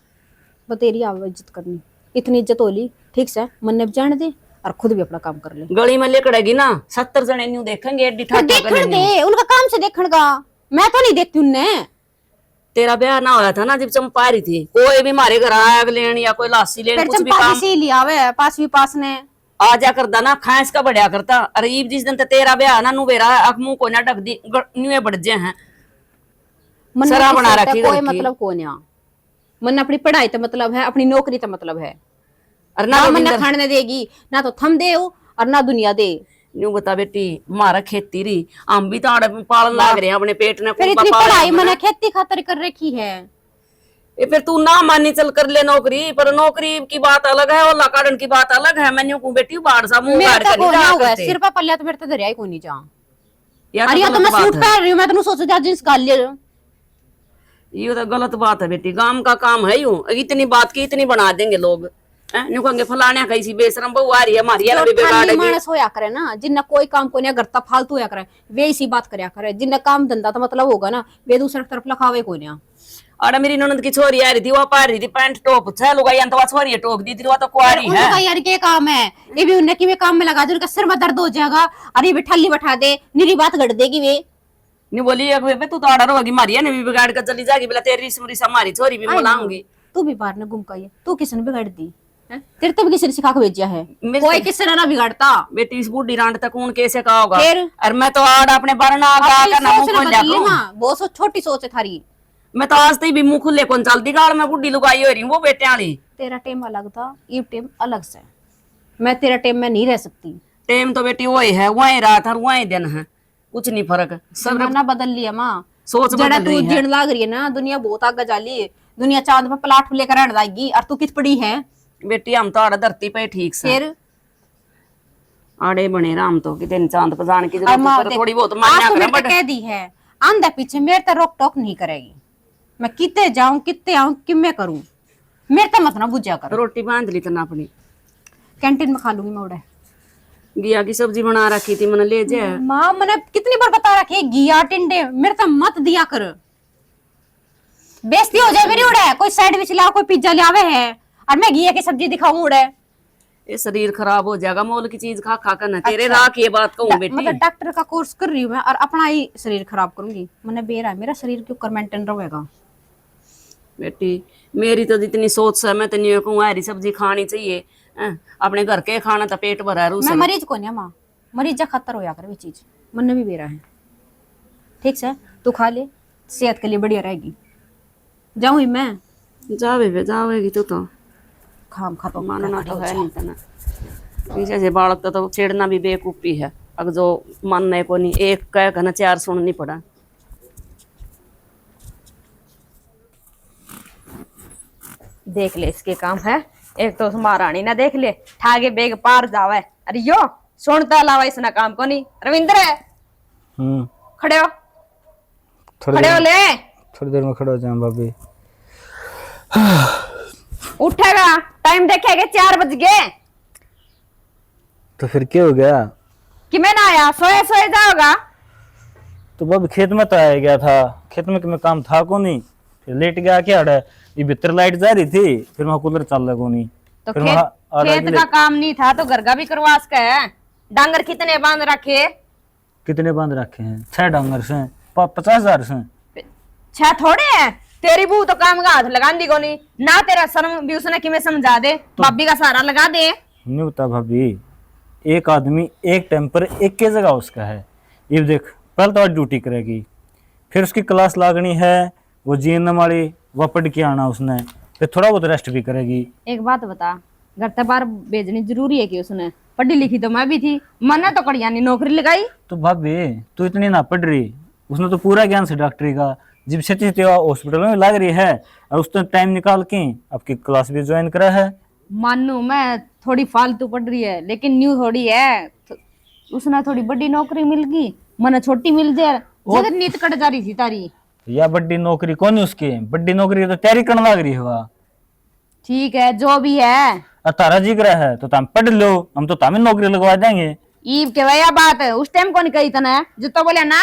बतेरी आव इज्जत करनी, इतनी इज्जत होली ठीक से मन ने जान दे और खुद भी अपना काम कर ले।
गली में लेकड़ेगी ना 70 जने न्यू देखेंगे एडी
तो
ठाठा
देखण
करने।
दे, उनका काम से देखण का, मैं तो नहीं देखती उनने।
तेरा ब्याह ना होया था ना जब चंपा रही थी, कोई भी मारे घर आग लेन या कोई लासी लेन
फिर
कुछ भी
चंपा
काम
किसी लिया आवे पांचवी पास ने।
आ जा करदा ना खांस का बढ़िया करता। अरे ईब जिस दिन ते तेरा ब्याह ना नुवेरा अख मुंह को ना ढक दी न्यूए बढ़ जे हैं
मन
सरा बना
किसी
रखी
का कोई
घर की।
मतलब कौन है। मन अपनी पढ़ाई तो मतलब है, अपनी नौकरी तो मतलब है।
और
ना
ना
मन
रविंदर
खाने देगी, ना तो थम दे और ना दुनिया दे।
न्यू बता बेटी मारा खेती री, हम भी तो आड़े पालन लाग रहे हैं अपने पेट ने।
फिर इतनी पढ़ाई मैंने खेती खातर कर रखी है।
ये फिर तू ना मानी चल कर ले नौकरी, पर नौकरी की बात अलग है और लाकाड़न की बात अलग है। मैंने को बेटी बाढ़ सा मुंह
मेरे
गाड़
तो
कर नहीं
कोई
जा
हुआ
करते।
सिर पर पल्ले तो मेरे तो दरिया ही कोई नहीं जा।
या
अरे या तो मैं
गलत
सूट
बात है।
पहन रही हूँ, मैं तो सोचो जा जींस गाल ले।
ये तो गलत बात है बेटी, गांव का काम है यूं। इतनी बात की इतनी बना देंगे लोग। न्यू कहेंगे फलाने कैसी बेशरम बहू आ रही है हमारी
जो
भी
ठाली
बिगाड़ेगी।
मानस होया करे ना, जिन्ना कोई काम को नहीं करता फालतू होया करे, वे इसी बात करया करे। जिन्ना काम धंधा तो मतलब होगा ना, वे दूसरी तरफ लखावे कोई नहीं।
और मेरी ननद की छोरी आ रही थी, वो पा रही थी पैंट टॉप छह लोग तो वो छोरी टोक दी थी, वो तो कुआरी है।
उनका यार क्या काम है, ये भी उन्हें कि वे काम में लगा दे, उनका सिर में दर्द हो जाएगा। अरे वे ठल्ली बैठा दे, निरी बात गढ़ देगी वे।
नहीं बोली बे तू तो आर्डर होगी मारी है ना भी बिगाड़ कर चली जाएगी, बोला तेरी रिस हमारी छोरी भी बोलाऊंगी।
तू भी बाहर न घूम का ये, तू किसने बिगाड़ दी है? तेरे तो भी किसी ने सिखा के भेजा है,
मेरे
कोई
तो-
किसी ने ना बिगाड़ता।
बेटी इस बूढ़ी रांड तक कौन कैसे कहा होगा।
फिर?
और मैं तो आड़ अपने बरना
अपनी
का ना
सोच
मुंह
ना
खोल
बदली
जाऊं।
माँ, बहुत छोटी सोच है थारी।
मैं तो आज तक भी मुंह खुले कौन चलती गाड़ में बूढ़ी लुगाई हो रही हूँ वो बेटे वाली।
तेरा टाइम अलग था, ये टाइम अलग से। मैं तेरा टाइम में नहीं रह सकती।
टेम तो बेटी वही है, वही रात और वही दिन है, कुछ नहीं फर्क। सब
जमाना बदल लिया माँ,
सोच
जड़ा
बदल
तू
रही है।
जिण लाग रही है ना, दुनिया बहुत आगे जा ली है। दुनिया चांद पे प्लाट लेकर रहने जाएगी और तू किस पड़ी है।
बेटी हम तो आड़ धरती पे ठीक से
फिर
आड़े बने राम तो कितने चांद पर जाने की
अब
जरूरत
माँ
है, पर
देख,
थोड़ी बहुत
आज
मान्या
तो
करे
मेरे को
बट
कह दी है, आंधा पीछे मेरे तो रोक टोक नहीं करेगी। मैं कितने जाऊं कितने आऊं कि मैं करूं, मेरे तो मत ना बुझा कर।
रोटी बांध ली तना अपनी
कैंटीन में खा लूंगी मैं उड़े।
घिया की सब्जी बना रखी थी मैंने ले जाए।
माँ मैंने कितनी बार बता रखी है, घिया टिंडे मेरे तो मत दिया कर, बेइज्जती हो जाए मेरी उड़े। कोई सैंडविच लाओ, कोई पिज्जा लावे है और मैं घिया की सब्जी दिखाऊं उड़े।
ये शरीर खराब हो जाएगा मोल की चीज खा खा कर ना। तेरे राख ये बात कहूँ बेटी।
मतलब डॉक्टर का कोर्स कर रही हूँ मैं और अपना ही शरीर खराब करूंगी। मैंने बेरा मेरा शरीर क्यों कर मेंटेन रहेगा।
बेटी मेरी तो जितनी सोच है मैं तो नहीं कहूँ हरी सब्जी खानी चाहिए। अपने घर के खाना तो पेट भरा रू
मैं मरीज को नहीं माँ, मरीज जा खतर हो कर चीज मन भी बेरा है। ठीक है तू खा ले, सेहत के लिए बढ़िया रहेगी। जाऊँ मैं
जावे जावेगी तू तो
खाम खा तो
मानना तो है नहीं तना। पीछे से बालक तो छेड़ना भी बेकूफी है। अगर जो मानने को नहीं एक कह कहना चार सुननी पड़ा।
देख ले इसके काम है, एक तो महारानी ना देख ले ठागे बेग पार जावे। अरे यो सुनता अलावा इसना काम को नहीं। रविंद्र खड़े हो, खड़े हो ले।
थोड़ी देर में खड़ा हो जाऊं भाभी।
उठेगा टाइम देखेगा 4 बज गए
तो फिर क्या हो गया?
कि मैं ना आया, सोए सोए जाओगा।
तो भाभी खेत में तो आया गया था, खेत में मैं काम था को नहीं, फिर लेट गया क्या है। ये भीतर लाइट जा रही थी, फिर वहां कूलर चल रहा को नहीं।
तो
फिर
खेत
वहां
खेत का काम नहीं था तो घर का भी करवास का है। डांगर कितने बांध रखे?
कितने बांध रखे हैं? 6 डांगर से 50,000 से।
6 थोड़े हैं। तेरी बहू तो काम का हाथ लगा दी को नहीं ना, तेरा शर्म भी उसने कि मैं समझा दे, भाभी का सहारा लगा दे।
नहीं होता भाभी, एक आदमी एक टाइम पर एक के जगह उसका है। ये देख पहले तो ड्यूटी करेगी, फिर उसकी क्लास लागनी है, वो जीएनएम वाली वह पढ़ के आना उसने, फिर थोड़ा बहुत रेस्ट भी करेगी।
एक बात बता, घर तक बाहर भेजनी जरूरी है कि उसने? पढ़ी लिखी तो मैं भी थी, मैंने तो कड़िया नहीं नौकरी लगाई।
तो भाभी तू इतनी ना पढ़ रही, उसने तो पूरा ज्ञान से डॉक्टरी का जब से हॉस्पिटल में लग रही है और उसने टाइम निकाल के आपकी क्लास भी ज्वाइन करा है।
मानू मैं थोड़ी फालतू पढ़ रही है लेकिन न्यू थोड़ी है।
उसने थोड़ी बड़ी नौकरी मिल गई, मने छोटी मिल जाए, जगत नीत कट जा रही थी तारी।
या बड़ी नौकरी कौन है उसकी, बड़ी नौकरी की तो तैयारी करने लग रही है वह।
ठीक है जो भी है,
तारा जिक्र है तो तुम पढ़ लो, हम तो तुम्हें नौकरी लगवा देंगे।
ईब के वया बात है, उस टाइम कौन कही तने, जो तो बोले ना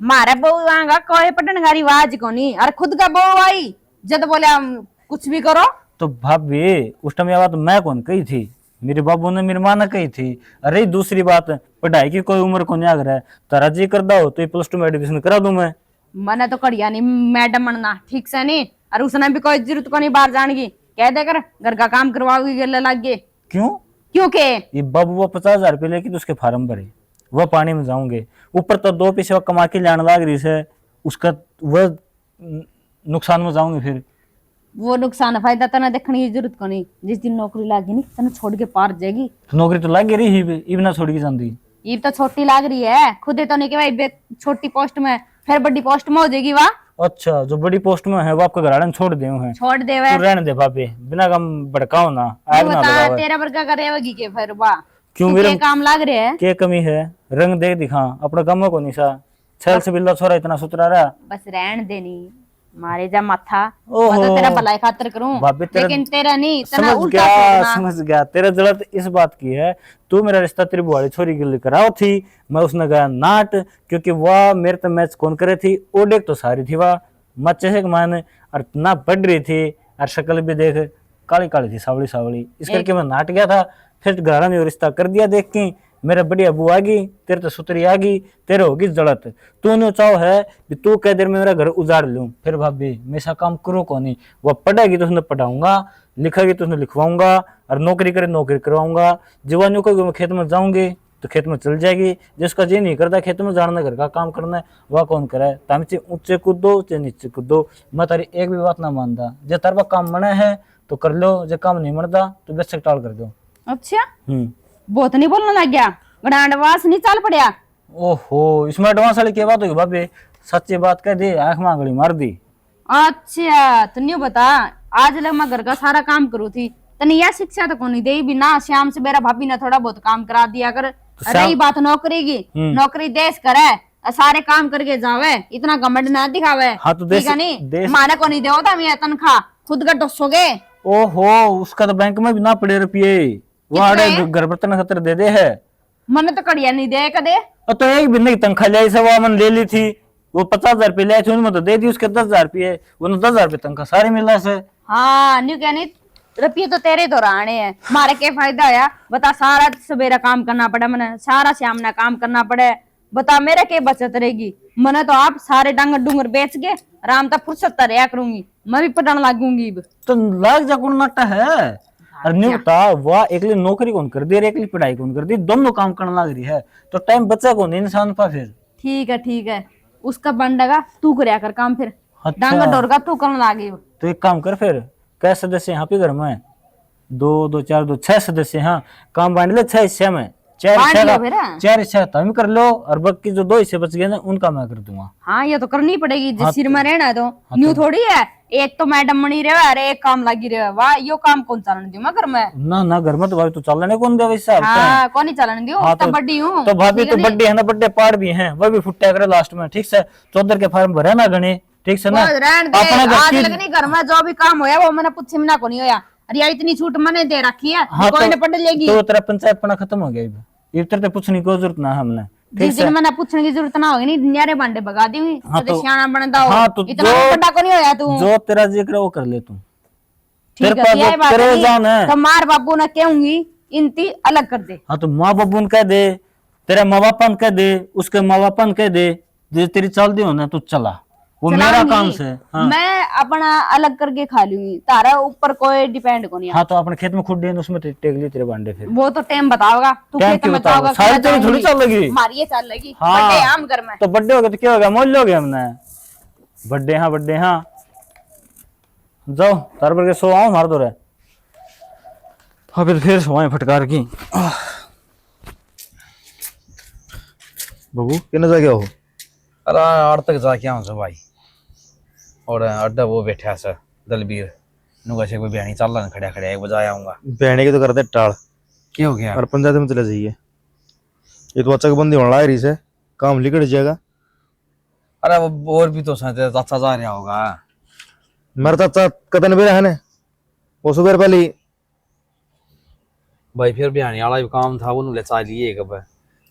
मारे बहू आंगा कोई पटन गारी वाज कोनी, और खुद का बहू आई जब बोले हम कुछ भी करो।
तो भाभी उस टाइम ये बात मैं कौन कही थी, मेरे बाबू ने मेरी माँ ने कही थी। अरे दूसरी बात, पढ़ाई की कोई उम्र को नहीं आग रहा है, तारा जी कर दो तो +2 में एडमिशन करा दूं मैं।
मने तो कड़िया नहीं मैडम बनना ठीक से नहीं, और उसने भी कोई जरूरत को नहीं बाहर जाने की, कह दे कर घर का काम करवाओगी गले लग गए।
क्यों?
क्योंकि
ये बाबू वो 50,000 रुपये लेके तो उसके फार्म भरे, वह पानी में जाऊंगे, ऊपर तो 2 पैसे वह कमा के लाने लग रही है, उसका वह नुकसान में जाऊंगे फिर।
वो नुकसान फायदा तना देखने की जरूरत को नहीं, जिस दिन नौकरी लागी नहीं तना छोड़ के पार जाएगी।
तो नौकरी तो लग रही ही इब ना छोड़ के जाती।
ये तो छोटी लाग रही है, खुदे तो नहीं कि भाई छोटी पोस्ट में फिर बड़ी पोस्ट में हो जाएगी वाह।
अच्छा जो बड़ी पोस्ट में है वो आपके घर वाले ने छोड़ दे हैं।
छोड़ दे वे
तू रहने दे भाभी, बिना काम भड़काओ ना, आग ना
बता
लगावे।
तेरा वर्गा करेगी के फिर वाह,
क्यों
तू
मेरे
के काम लाग रहे है।
क्या कमी है, रंग देख दिखा अपना गम को निशा, छल से बिल्ला छोरा इतना सुतरा रहा।
बस रहन देनी मारे जा माथा,
ओहो।
मैं तो तेरा भलाई खातिर करूं,
भाभी तेरा
लेकिन तेरा नहीं, तना
समझ
उल्टा
गया
सोचना।
समझ गया, तेरा जरूरत इस बात की है, तू मेरा रिश्ता तेरी बुआड़ी छोरी के लिए कराओ थी, मैं उसने गया नाट, क्योंकि वह मेरे तो मैच कौन करे थी, ओडेक तो सारी थी वह मच्चे से माने, और ना बढ़ रही थी, और शक्ल भी देख काली काली थी, सावली सावली, इस करके मैं नाट गया था। फिर घर में रिश्ता कर दिया देख के, मेरा बढ़िया अबू आ गई, तेरे तो सुतरी आ गई, तेरे होगी जड़त, तूने चाहो है कि तू कह देर में मेरा घर उजाड़ लूं। फिर भाभी मैं ऐसा काम करूँ कौन नहीं, वह पढ़ेगी तो उसने पढ़ाऊंगा, लिखेगी तो उसने लिखवाऊंगा, और नौकरी करे नौकरी करवाऊंगा। जवानियों को मैं खेत में जाऊंगी तो खेत में चल जाएगी, जिसका जी नहीं करता खेत में जाना घर का काम करना है वह कौन करे। तम चे ऊंचे कूदो चे नीचे कूदो, मैं तारी एक भी बात ना मानता, जो तारा काम बना है तो कर लो, जो काम नहीं बनता तो बेशक टाल कर दो।
अच्छा बहुत नहीं बोलने लग गया, गड़ांडवास नहीं चल पड़या।
ओहो इसमें एडवांस वाली क्या बात होगी भाभी, सच्ची बात कह दी आंख में आंगली मार दी।
अच्छा तो नहीं बता, आज लग मैं घर का सारा काम करू थी, तने यह शिक्षा तो कोनी दे भी ना, शाम से मेरा भाभी ने थोड़ा बहुत काम करा दिया कर। रही बात नौकरी की, नौकरी देश करे, सारे काम करके जावे, इतना घमंड ना दिखावे।
हाँ तो देश,
ठीक है नहीं
देश
माने को नहीं देता मैं तनख्वाह, खुद का डसोगे।
ओहो उसका तो बैंक में भी ना पड़े रुपये, वो आड़े घर बर्तन खतर दे दे है।
मन तो कड़िया नहीं दे कदे।
तो एक भी नहीं तनख्वाह ली से वो मन ले ली थी, वो 50,000 रुपये ले थे, उनमें तो दे दी उसके 10,000 रुपये, वो 10,000 रुपये तनख्वाह सारे मिला से।
हाँ न्यू कहनी रुपये तो तेरे तो रहने हैं, मारे क्या फायदा होया बता, सारा सवेरा काम करना पड़े मने, सारा शाम ना काम करना पड़े, बता मेरे क्या बचत रहेगी। मने तो आप सारे डंगर डूंगर बेच के आराम तक फुर्सत रहा करूंगी, मैं भी पढ़ने लगूंगी।
तो लाग जा कौन नाटा है, और नहीं बता वह एकली नौकरी कौन कर दी और एकली पढ़ाई कौन कर दी, दोनों काम करने लग रही है, तो टाइम बचा कौन इंसान पा फिर।
ठीक है उसका बंडेगा तू करया कर काम, फिर
अच्छा।
डांगा डोर का तू करने लागी।
तो एक काम कर फिर, कै सदस्य यहाँ पे घर में 2 2 4 2 6 सदस्य, हाँ काम बांट ले 6 हिस्से में, 4 हिस्सा तुम कर लो, और बाकी जो 2 हिस्से बच गए ना उनका मैं कर दूंगा।
हाँ ये तो करनी पड़ेगी, जिस
हाँ
सिर में रहना है तो न्यू थोड़ी है, एक तो मैडम बनी रहे अरे एक काम लगी रहे, वाह यो काम कौन चलन दूं मैं घर में।
ना घर में तो भाभी तू चलने कौन दे वैसा।
हाँ कौन ही चलन दूं,
हाँ,
तो बड़ी हूँ।
तो भाभी तो बड्डे है ना, बड्डे पार भी हैं, वह भी फुट्टा करे लास्ट में, ठीक से चौधर के फार्म भरे ना गणे, ठीक से ना
आज लगनी घर में जो भी काम होया वो मैंने पूछे ना को नहीं होया, अरे इतनी छूट मैंने दे रखी है।
हाँ,
कोई ने पढ़ लेगी
तो तेरा पंचायत पना खत्म हो गया, ये तेरे पूछने की जरूरत ना है हमने,
जिस दिन मैंने पूछने की जरूरत ना होगी नहीं न्यारे बांडे भगा दी हुई।
हाँ, तो
सियाना बनता हो,
हाँ, तो
इतना बड़ा को नहीं होया तू,
जो तेरा जिक्र वो कर ले तू,
ठीक
तेरे
है ये
पास
बात
तेरे
नहीं,
जान है।
तो मार बाबू ने कहूंगी इनती अलग कर दे।
हाँ तो माँ बाबू ने कह दे, तेरे माँ बापा ने कह दे, उसके माँ बापा ने कह दे, जो तेरी चल दी हो ना तू चला, वो मेरा काम से। हाँ।
मैं अपना अलग करके खा लूंगी, तारा ऊपर कोई डिपेंड को नहीं।
हाँ तो अपने खेत में खुद दे उसमें टेक लिए तेरे बांडे, फिर
वो तो टाइम बताओगा, तू
टाइम
खेत
क्यों
में
बताओगे?
जाओगा,
सारी तेरी थोड़ी चल लगी,
मारिए चल लगी।
हाँ।
बर्थडे आम घर में
तो बर्थडे हो गया तो क्या हो गया, मौज लोगे हमने, बर्थडे हाँ जाओ तार पर के सो आओ मार दो रे। हाँ फिर सोए फटकार की।
बाबू किन जा गया हो?
अरे आड़ तक जाके आऊँ से भाई, और अड्डा वो बैठा सर दलबीर नुका से कोई बयानी चल रहा खड़ा खड़ा 1 बजे आऊंगा।
बहने की तो करते टाल,
क्या हो गया?
और पंचायत में चले जाइए। ये तो अच्छा बंदी होने रही से काम लिकड़ जाएगा।
अरे वो और भी तो सहते चाचा जा रहा होगा।
मेरा चाचा कतन भी है ने वो सुबह पहले
भाई फिर बिहानी वाला भी काम था वो ले चा लिए कब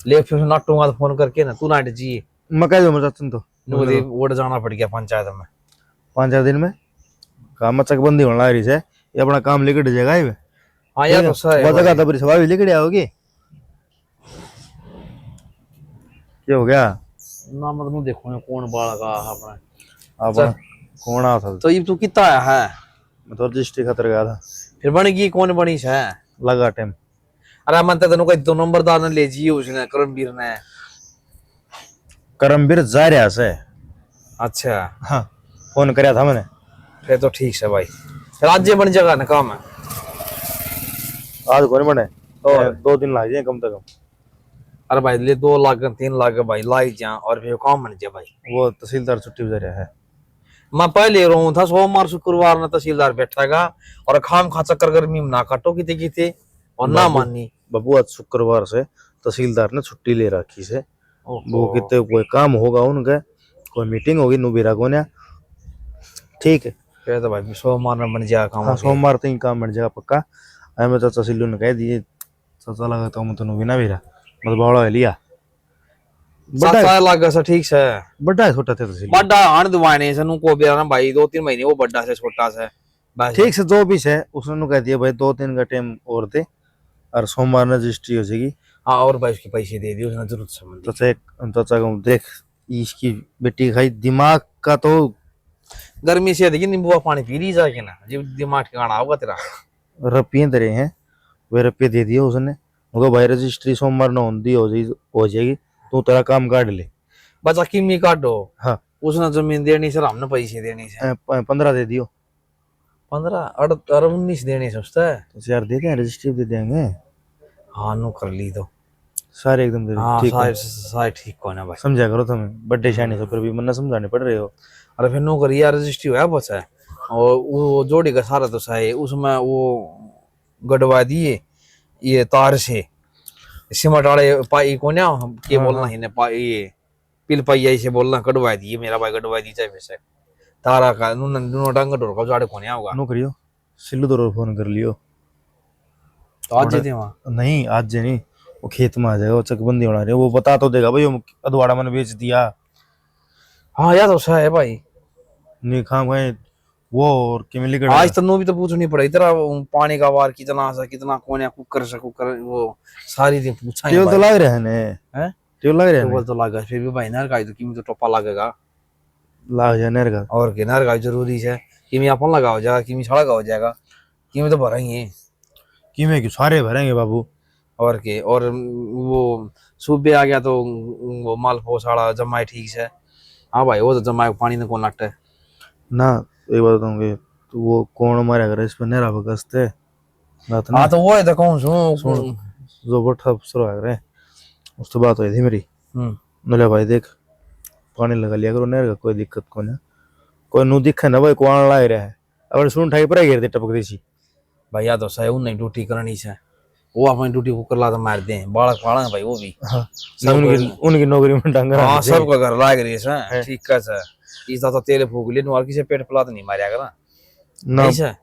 ले फिर नाटूंगा तो फोन करके ना तू नाट जी
मैं कह दूं मेरे चाचा तो
नो वोट जाना पड़ गया पंचायत में
5-4 दिन में काम अच्छा बंदी होने रही से ये अपना काम लिकड़ जाएगा ये
हाँ यार तो सही
बहुत जगह तो सवाल भी लिकड़ आओगी। क्या हो गया
ना मतलब देखो ना कौन बाल का अपना
आप कौन आ था
तो ये तू कितना आया है
मैं तो रजिस्ट्री खातर गया था
फिर बन गई कौन बनी है
लगा टाइम।
अरे मन तेन कोई 2 नंबरदार ने ले जी उसने करमवीर ने।
करमवीर जा रहा से
अच्छा
हाँ फोन कराया था मैंने।
फिर तो ठीक है भाई फिर आज ये बन जाएगा ना काम है
आज कौन बने
और
2 दिन लग जाए कम से कम।
अरे भाई ले 2 लाख 3 लाख भाई लाई जा और फिर काम बन जाए भाई।
वो तहसीलदार छुट्टी पे जा रहा है।
मैं पहले रहूं था सोमवार शुक्रवार में तहसीलदार बैठेगा और खाम खा चक्कर गर्मी में ना काटो किते किते और ना मानी।
बाबू आज शुक्रवार से तहसीलदार ने छुट्टी ले रखी से वो कितने कोई काम होगा उनका कोई मीटिंग होगी नुबीरा को ना ठीक है।
फिर तो भाई सोमवार में बन जाएगा काम।
हाँ सोमवार तक ही काम बन जाएगा पक्का। मैं चाचा सिल्लू ने कह दिए चाचा लगा तो मैं नुबीना बेरा मतलब बड़ा है लिया
7 लाख से ठीक है
बड़ा है छोटा थे तहसील
बड़ा आन दुआने से नु को बेरा ना भाई 2-3 महीने वो बड़ा से छोटा से बस
ठीक से जो भी है उसने कह दिया भाई 2-3 का टाइम और दे और सोमवार में रजिस्ट्री हो जाएगी।
हाँ और भाई उसके पैसे दे दिए उसने जरूरत समझ
चाचा को देख इसकी बेटी खाई दिमाग का तो
गर्मी से देखिए नींबू पानी पी ली जाके ना जब दिमाग ठिकाना होगा तेरा।
रुपये दे हैं वे रुपये दे दिए उसने उनको भाई रजिस्ट्री सोमवार न हो जाएगी तू तेरा काम काट ले
बचा किमी काटो।
हाँ
उसने जमीन देनी से हमने पैसे देने से
15 दे दियो
19 देने से उससे
तो यार दे दें रजिस्ट्री दे देंगे।
हाँ नु कर ली तो
सारे एकदम दे
हाँ
ठीक
सारे ठीक को ना भाई
समझा करो तुम्हें बर्थडे शानी से फिर भी मन्ना समझाने पड़ रहे हो।
अरे फिर नो करिए यार रजिस्ट्री हुआ बस है और वो जोड़ी का सारा तो सही उसमें वो गड़वा दिए ये तार से सिमट वाले पाई को ना के बोलना ही ने पाई ये पिल पाई से बोलना कटवा दिए मेरा भाई कटवा दी चाहे वैसे तारा का नुन डंग डोर का जाड़े कोने होगा
नो करियो सिल्लू दो फोन कर लियो
तो आज जेते वहां
नहीं आज जे नहीं वो खेत में आ जाएगा वो चकबंदी होना रही वो बता तो देगा भाई वो अधवाड़ा मैंने बेच दिया।
हाँ यार तो सही है भाई
नहीं खाम गए वो और किमिली कर
आज तो भी तो पूछनी पड़ेगी तेरा पानी का वार कितना सा कितना कोने कुकर वो सारी दिन पूछा
टेबल तो लग रहा है ने
हैं
टेबल लग रहा
टेबल
है
तो लगा फिर भी भाई नर का तो कीमत तो टोपा लगेगा
लाग जाने का
और के नर का जरूरी है कीमी अपन लगा हो जाएगा कीमी छड़ा हो जाएगा कीमी तो भरेंगे
कीमे की सारे भरेंगे बाबू
और के और वो सूबे आ गया तो वो माल पोसाड़ा जमाए ठीक से। हाँ भाई वो तो जमाए पानी ने कौन लटटे
ना एक बात बताऊंगे तो वो कौन मारे अगर इस पर नेरा बगसते बात ना
हाँ तो वो है तो कौन
सुन जो बड़ा अफसर आ रहे उस तो बात हुई थी मेरी
हम्म
नले भाई देख पानी लगा लिया करो नेर का कोई दिक्कत को ना कोई नु दिखे ना भाई कौन ला रहा है अगर सुन ठाई पर गिर दे टपक देसी
भाई या तो सही उन्हें ड्यूटी करनी है वो अपनी ड्यूटी को कर ला तो मार दे बालक पाला है भाई वो भी
हाँ उनकी नौकरी में डंगर
हाँ सबका घर लाग रही है ठीक है सर इस तो तेरे फूक ले और किसी पेट फला तो नहीं मारिया करा
ना
ऐसा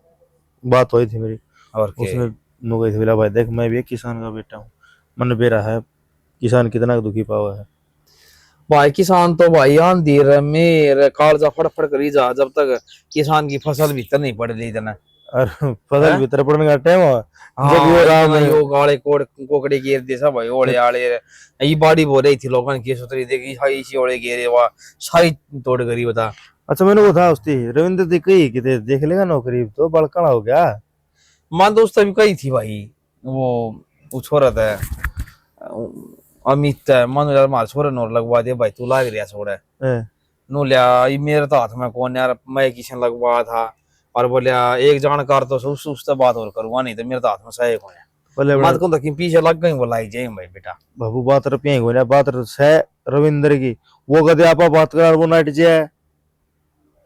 बात हुई थी मेरी
और के
उसने नु गई थी बोला भाई देख मैं भी एक किसान का बेटा हूँ मन बेरा है किसान कितना दुखी पावा है
भाई किसान तो भाई आंधी मेरे कालजा फड़फड़ करी जा जब तक किसान की फसल भीतर नहीं पड़ रही इतना
और फसल भीतर पड़ने का टाइम हुआ
जब ये राम यो गाले कोकड़े घेर दे सब भाई ओले आले ये बाड़ी बो रही थी लोगों की सुतरी देखी हाई सी ओले घेरे वा साई तोड़ करी बता।
अच्छा मैंने वो था उसकी रविंद्र दी कही कि देख लेगा नौकरी तो बड़कड़ा हो गया
मान दोस्त अभी कही थी भाई वो छोरा था अमित मान यार मार छोरा नोर लगवा दे भाई तू लाग रिया छोड़ा नो लिया ये मेरे तो हाथ में कौन यार मैं किसी लगवा था और बोलिया एक जानकार तो उससे बात और करूंगा नहीं तो मेरे तो हाथ में सही कौन है
बोले
मत को तो पीछे लग गई वो लाई जाए भाई बेटा
बाबू बात रुपये हो बात है रविंद्र की वो कदे आपा बात कर वो नाइट जे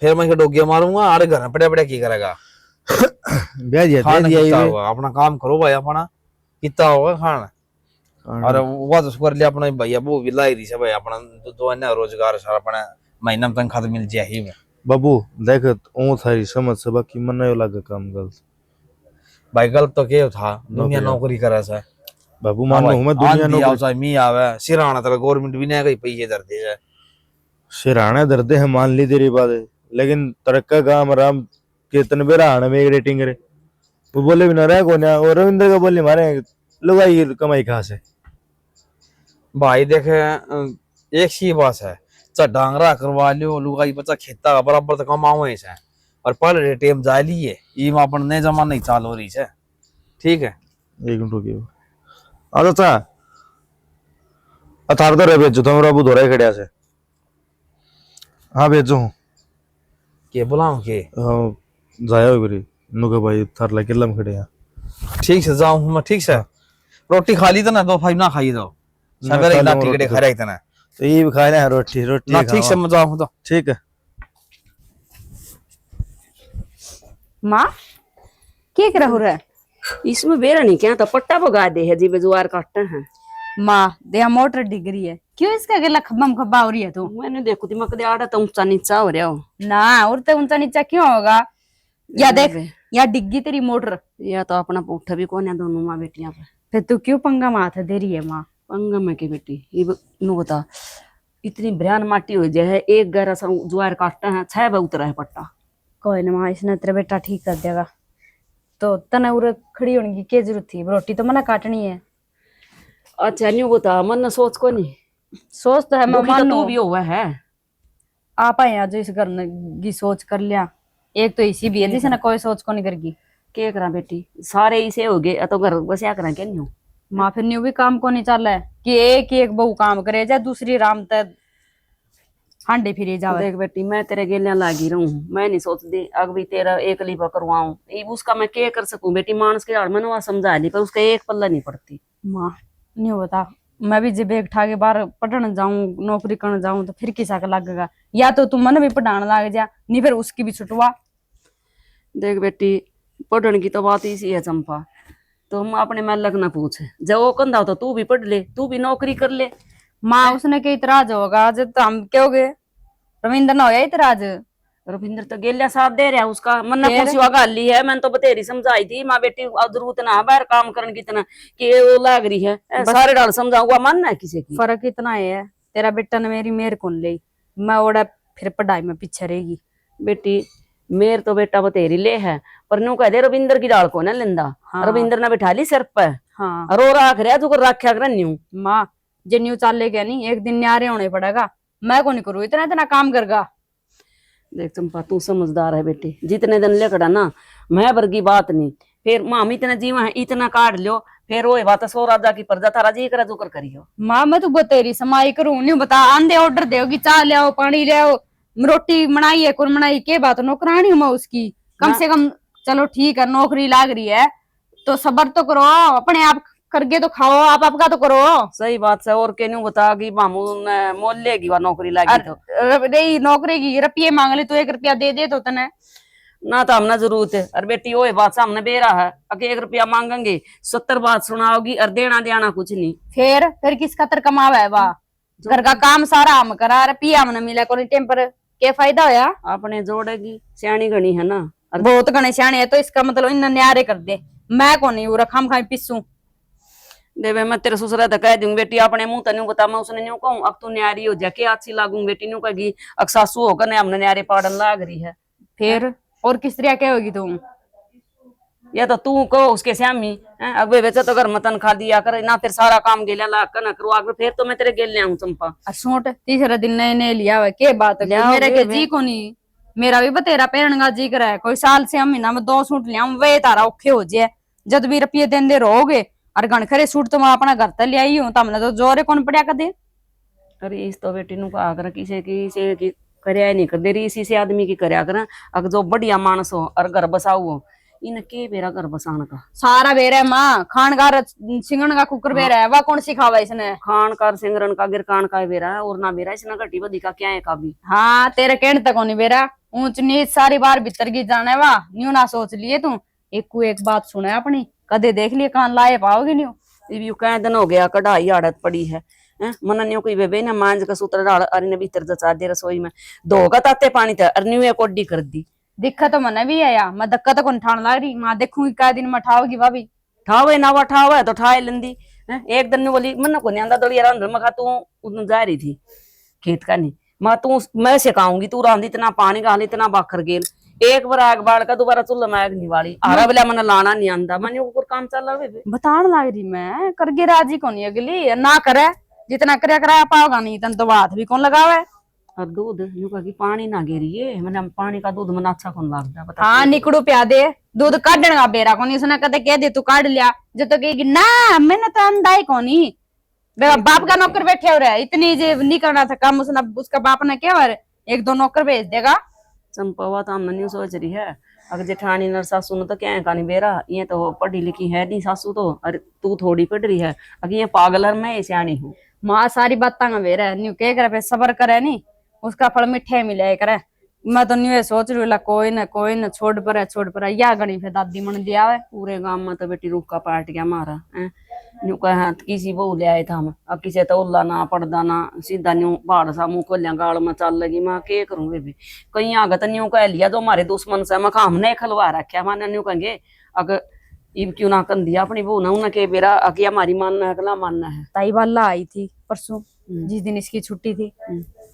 फिर मैं डोगिया मारूंगा आरे घर में पड़े पड़े की करेगा
ब्याह दिया
खाना कितना होगा अपना काम करो भाई अपना कितना होगा खाना और वो तो कर लिया अपना भैया वो भी लाई रही है भाई अपना दो अन्य रोजगार सारा अपना महीना में तनख्वाह तो मिल जाए ही में
बाबू देख ओ थारी समझ से बाकी मन नहीं लगे काम गलत
भाई गलत तो क्या था दुनिया
नौकरी।
नौकरी करे से
बाबू मान लो मैं दुनिया
आंधी
नौकरी
आवसा मी आवे सिराना तक गवर्नमेंट भी नहीं कहीं पैसे दर दे है
सिराने दर्दे है मान ली तेरी बात है लेकिन तरक्का काम राम के तनबेरा आने में एक रेटिंग करे वो बोले भी ना रहे को ना और रविंद्र का बोले मारे लुगाई कमाई कहाँ से
भाई देखे एक सी बात है चा डांगरा करवा लियो लुगाई बच्चा खेता का बराबर तो कमाओ है से और पहले टेम जाली है ई में अपन ने जमा नहीं चाल हो रही है ठीक है
एक मिनट रुकिए आ चाचा अथार तो रे भेजो तो मेरा बुधोरा ही खड़िया से हाँ भेजो
के बुलाऊं के
जाया बरी नुका भाई थार ला किल्ला में खड़िया
ठीक से जाऊं मैं ठीक से रोटी खा ली तो ना 2 5 ना खाई दो
ना
सवेरे
खा
इतना
लूंगा
टिकटे
रोटी
खा रहे थे ना
तो ये भी खाए ना रोटी रोटी
ना
ही
ठीक से
खावा।
मैं जाऊं तो
ठीक है
माँ क्या कर रहा है?
इसमें बेरा नहीं क्या तो पट्टा भगा दे है जी बेजुआर काटते हैं
माँ दे मोटर डिग्री है क्यों इसका गला खब्बम खब्बा हो रही है तू?
मैंने देखो थी मक दे आड़ा तो ऊंचा नीचा हो रहा हो
ना और तो ऊंचा नीचा क्यों होगा? या देख या डिग्गी तेरी मोटर
या तो अपना पुठ भी कौन है दोनों माँ बेटियां पे
फिर तू क्यों पंगा माथा दे रही है माँ?
पंगा में की बेटी ये नु बता इतनी ब्रान माटी हो जाए है एक गहरा सा ज्वार काटता है 6 बार उतरा है पट्टा
कोई ना माँ इसने तेरा बेटा ठीक कर देगा तो तना उरे खड़ी होने की क्या जरूरत थी? रोटी तो मना काटनी है।
अच्छा न्यू बता मन न सोच को नहीं
सोच तो है मैं
दुखी तो
मानू
तू भी हुआ है
आप आए आज इस घर की सोच कर लिया एक तो इसी भी है जिसे ना कोई सोच को नहीं करगी
क्या करा बेटी सारे इसे हो गए तो घर बस क्या करा क्या न्यू
माँ फिर न्यू भी काम को नहीं चल रहा है कि एक एक बहू काम करे जाए दूसरी राम तक हांडे फिरे जावे।
देख बेटी मैं तेरे गेलियां लागी रहूं मैं नहीं सोचती अब भी तेरा एक लीपा करवाऊं उसका मैं क्या कर सकूं बेटी मानस के आड़ मैंने समझा ली पर उसका एक पल्ला नहीं पड़ती
माँ नहीं बता मैं भी जब एक ठाके बाहर पढ़ने जाऊं नौकरी करने जाऊं तो फिर किसा का लगेगा या तो तुम मन भी पढ़ाने लग जा नहीं फिर उसकी भी छुटवा।
देख बेटी पढ़ने की तो बात इसी है चंपा तो हम अपने में लगना पूछ जब वो कंधा तो तू भी पढ़ ले तू भी नौकरी कर ले
माँ उसने क्या इतराज होगा जब तो हम क्या हो गए रविंद्र न होया इतराज
रविंद्र तो गेलिया साथ दे रहा उसका मन
फिर?
खुशी गाल ली है मैंने तो बतेरी समझाई थी माँ बेटी जरूरत ना बाहर काम करने की इतना कि वो लाग रही है सारे डाल समझाऊंगा मानना है किसी की
फर्क इतना है तेरा बेटा ने मेरी मेर कौन ली मैं ओड़ा फिर पढ़ाई में पीछे रहेगी।
बेटी मेर तो बेटा बतेरी ले है पर न्यू कह दे रविंद्र की डाल को ना लेंदा
हाँ।
रविंद्र ने बिठा ली सिर पे
हाँ
और वो राख रहा तू रखा कर न्यू
माँ जे न्यू चाले गया नहीं एक दिन न्यारे होने पड़ेगा मैं को नहीं करूँ इतना इतना काम करगा।
देख चंपा तू समझदार है बेटी जितने दिन लेकड़ा ना मैं वर्गी बात नहीं फिर माम इतना जीवा है इतना काट लियो फिर वो बात सो राजा की प्रजा थारा जी करा जो कर करियो
माँ मैं तो बतेरी समाई करूँ नहीं बता आंधे ऑर्डर देगी चाह ले आओ पानी ले आओ रोटी बनाई है कौन बनाई के बात नौकरानी हूँ मैं उसकी कम से कम चलो ठीक है नौकरी लाग रही है तो सबर तो करो अपने आप करके तो खाओ आप आपका तो करो।
सही बात है और केनू बता कि मामू ने मोल लेगी वह नौकरी लागी तो
नहीं नौकरी की रुपये मांग ले तो 1 रुपया दे दे तो तने
ना तो हमने जरूरत है और बेटी वो बात सामने बेरा है अगर 1 रुपया मांगेंगे 70 बात सुनाओगी और देना देना कुछ नहीं
फिर किस खातर कमावा है वाह घर का काम सारा हम करा रुपया हमने मिला कोई टाइम पर क्या फायदा होया
अपने जोड़ेगी सियाणी घनी है ना
बहुत घने सियाणे है तो इसका मतलब इन न्यारे कर दे मैं को नहीं रखा खाई पिसू
देवे मैं तेरे ससुरा तो कह दूंगी बेटी अपने मुंह तन्यू बता मैं उसने न्यू कहूँ अब तू न्यारी हो जाके अच्छी लागूंगी बेटी न्यू कहेगी अब सासू होकर हमने न्यारे पाड़न लाग रही है
फिर और किस तरह क्या होगी तुम
या तो तू कहो उसके श्यामी अब वैसे तो घर मतन खा दिया कर ना तेरे सारा काम गेलिया ला कर ना करो आगे फिर तो मैं तेरे गेल ले आऊं चंपा
सूट तीसरा दिन नए नए लिया हुआ के बात मेरे के जी को नहीं मेरा भी बतेरा पहन का जी करा है कोई साल से हम महीना में 2 सूट लिया वे तारा औखे हो जाए जब भी रुपये दें दे रहोगे और घनखरे सूट तो मैं अपना घर तक ले आई हूँ तो हमने तो जोरे कौन पड़िया कर दे
अरे इस तो बेटी नु कहा कर किसी की करया नहीं कर दे रही इसी से आदमी की करया कर अगर जो बढ़िया मानस हो और घर बसाऊ हो इन के बेरा घर बसाने का
सारा बेरा है माँ खान का सिंगण का कुकर बेरा है वह कौन सिखावा इसने
खान का सिंगरन का गिरकान का बेरा है और ना बेरा इसने घटी बदी का क्या है का भी
हाँ तेरे कहने तक नहीं बेरा ऊंच नीच सारी बार भीतर की जाने वाह न्यू ना सोच लिए तू एक बात सुने अपनी कदे देख लिए कान लाए पाओगे न्यू
ये भी कई दिन हो गया कढ़ाई आड़त पड़ी है मन न्यू कोई बेबे ना मांझ का सूत्र डाल अरे ने भीतर जचा दे रसोई में धोगा ताते पानी था अरे न्यू एक ओडी कर दी।
दिक्कत तो मने भी है या मैं धक्का तो कौन ठाण लाग रही मां देखूंगी क्या दिन में ठाओगी भाभी
ठावे ना वा ठावे तो ठाए लेंदी एक दिन ने बोली मन को न्यांदा दलिया अंदर मैं तू उधर जा रही थी खेत का नहीं मैं सिखाऊंगी तू रांधी इतना पानी गाली इतना बाखर गेल एक बार आग बाढ़ का दोबारा चूल्हा में आग नहीं वाली आरा बेला मन लाना नहीं आंदा मैंने ऊपर काम चल रहा है
बताण लाग रही मैं करगे राजी कौन अगली ना करे जितना कराया कराया पाओगा नहीं तन तो बात भी कौन लगावे
और दूध यूं कहा पानी ना गिरिए मैंने पानी का दूध मना अच्छा कौन लगता बता
हाँ निकड़ू प्या दे दूध काटने का बेरा कोनी उसने कहते कह दे तू काट लिया जो तो कहेगी ना मैंने तो अंदाई कोनी बाप का नौकर बैठे हो रहा है इतनी जे नहीं करना था काम उसने उसका बाप ने क्या एक दो नौकर भेज देगा
चंपावा तो हमने न्यू सोच रही है अगर जेठानी नर सासू ने तो क्या कहानी बेरा ये तो पढ़ी लिखी है नहीं सासू तो अरे तू थोड़ी पढ़ रही है अगर ये पागल है मैं सियानी हूँ
माँ सारी बातें का बेरा न्यू कह करे पे सबर करे नहीं उसका फल मिठे मिले करे मैं तो न्यू सोच रही कोई न छोड़ पर या गणी फिर दादी मन दिया है
पूरे गांव में तो बेटी रूखा पाट गया मारा न्यू कहा किसी बहू ले आए था हम अब किसी तो उल्ला ना पड़दा ना सीधा न्यू पहाड़ सा मुंह खोलिया गाल में चल लगी मैं के करूँ बेबी कहीं आगे तो न्यू कह लिया जो हमारे दुश्मन से मैं हमने खलवा रखा मैंने न्यू कहेंगे अगर इब क्यों ना कर दिया अपनी बहू ना उन्हें के बेरा अगे हमारी मानना है अगला मानना है
ताई वाला आई थी परसों जिस दिन इसकी छुट्टी थी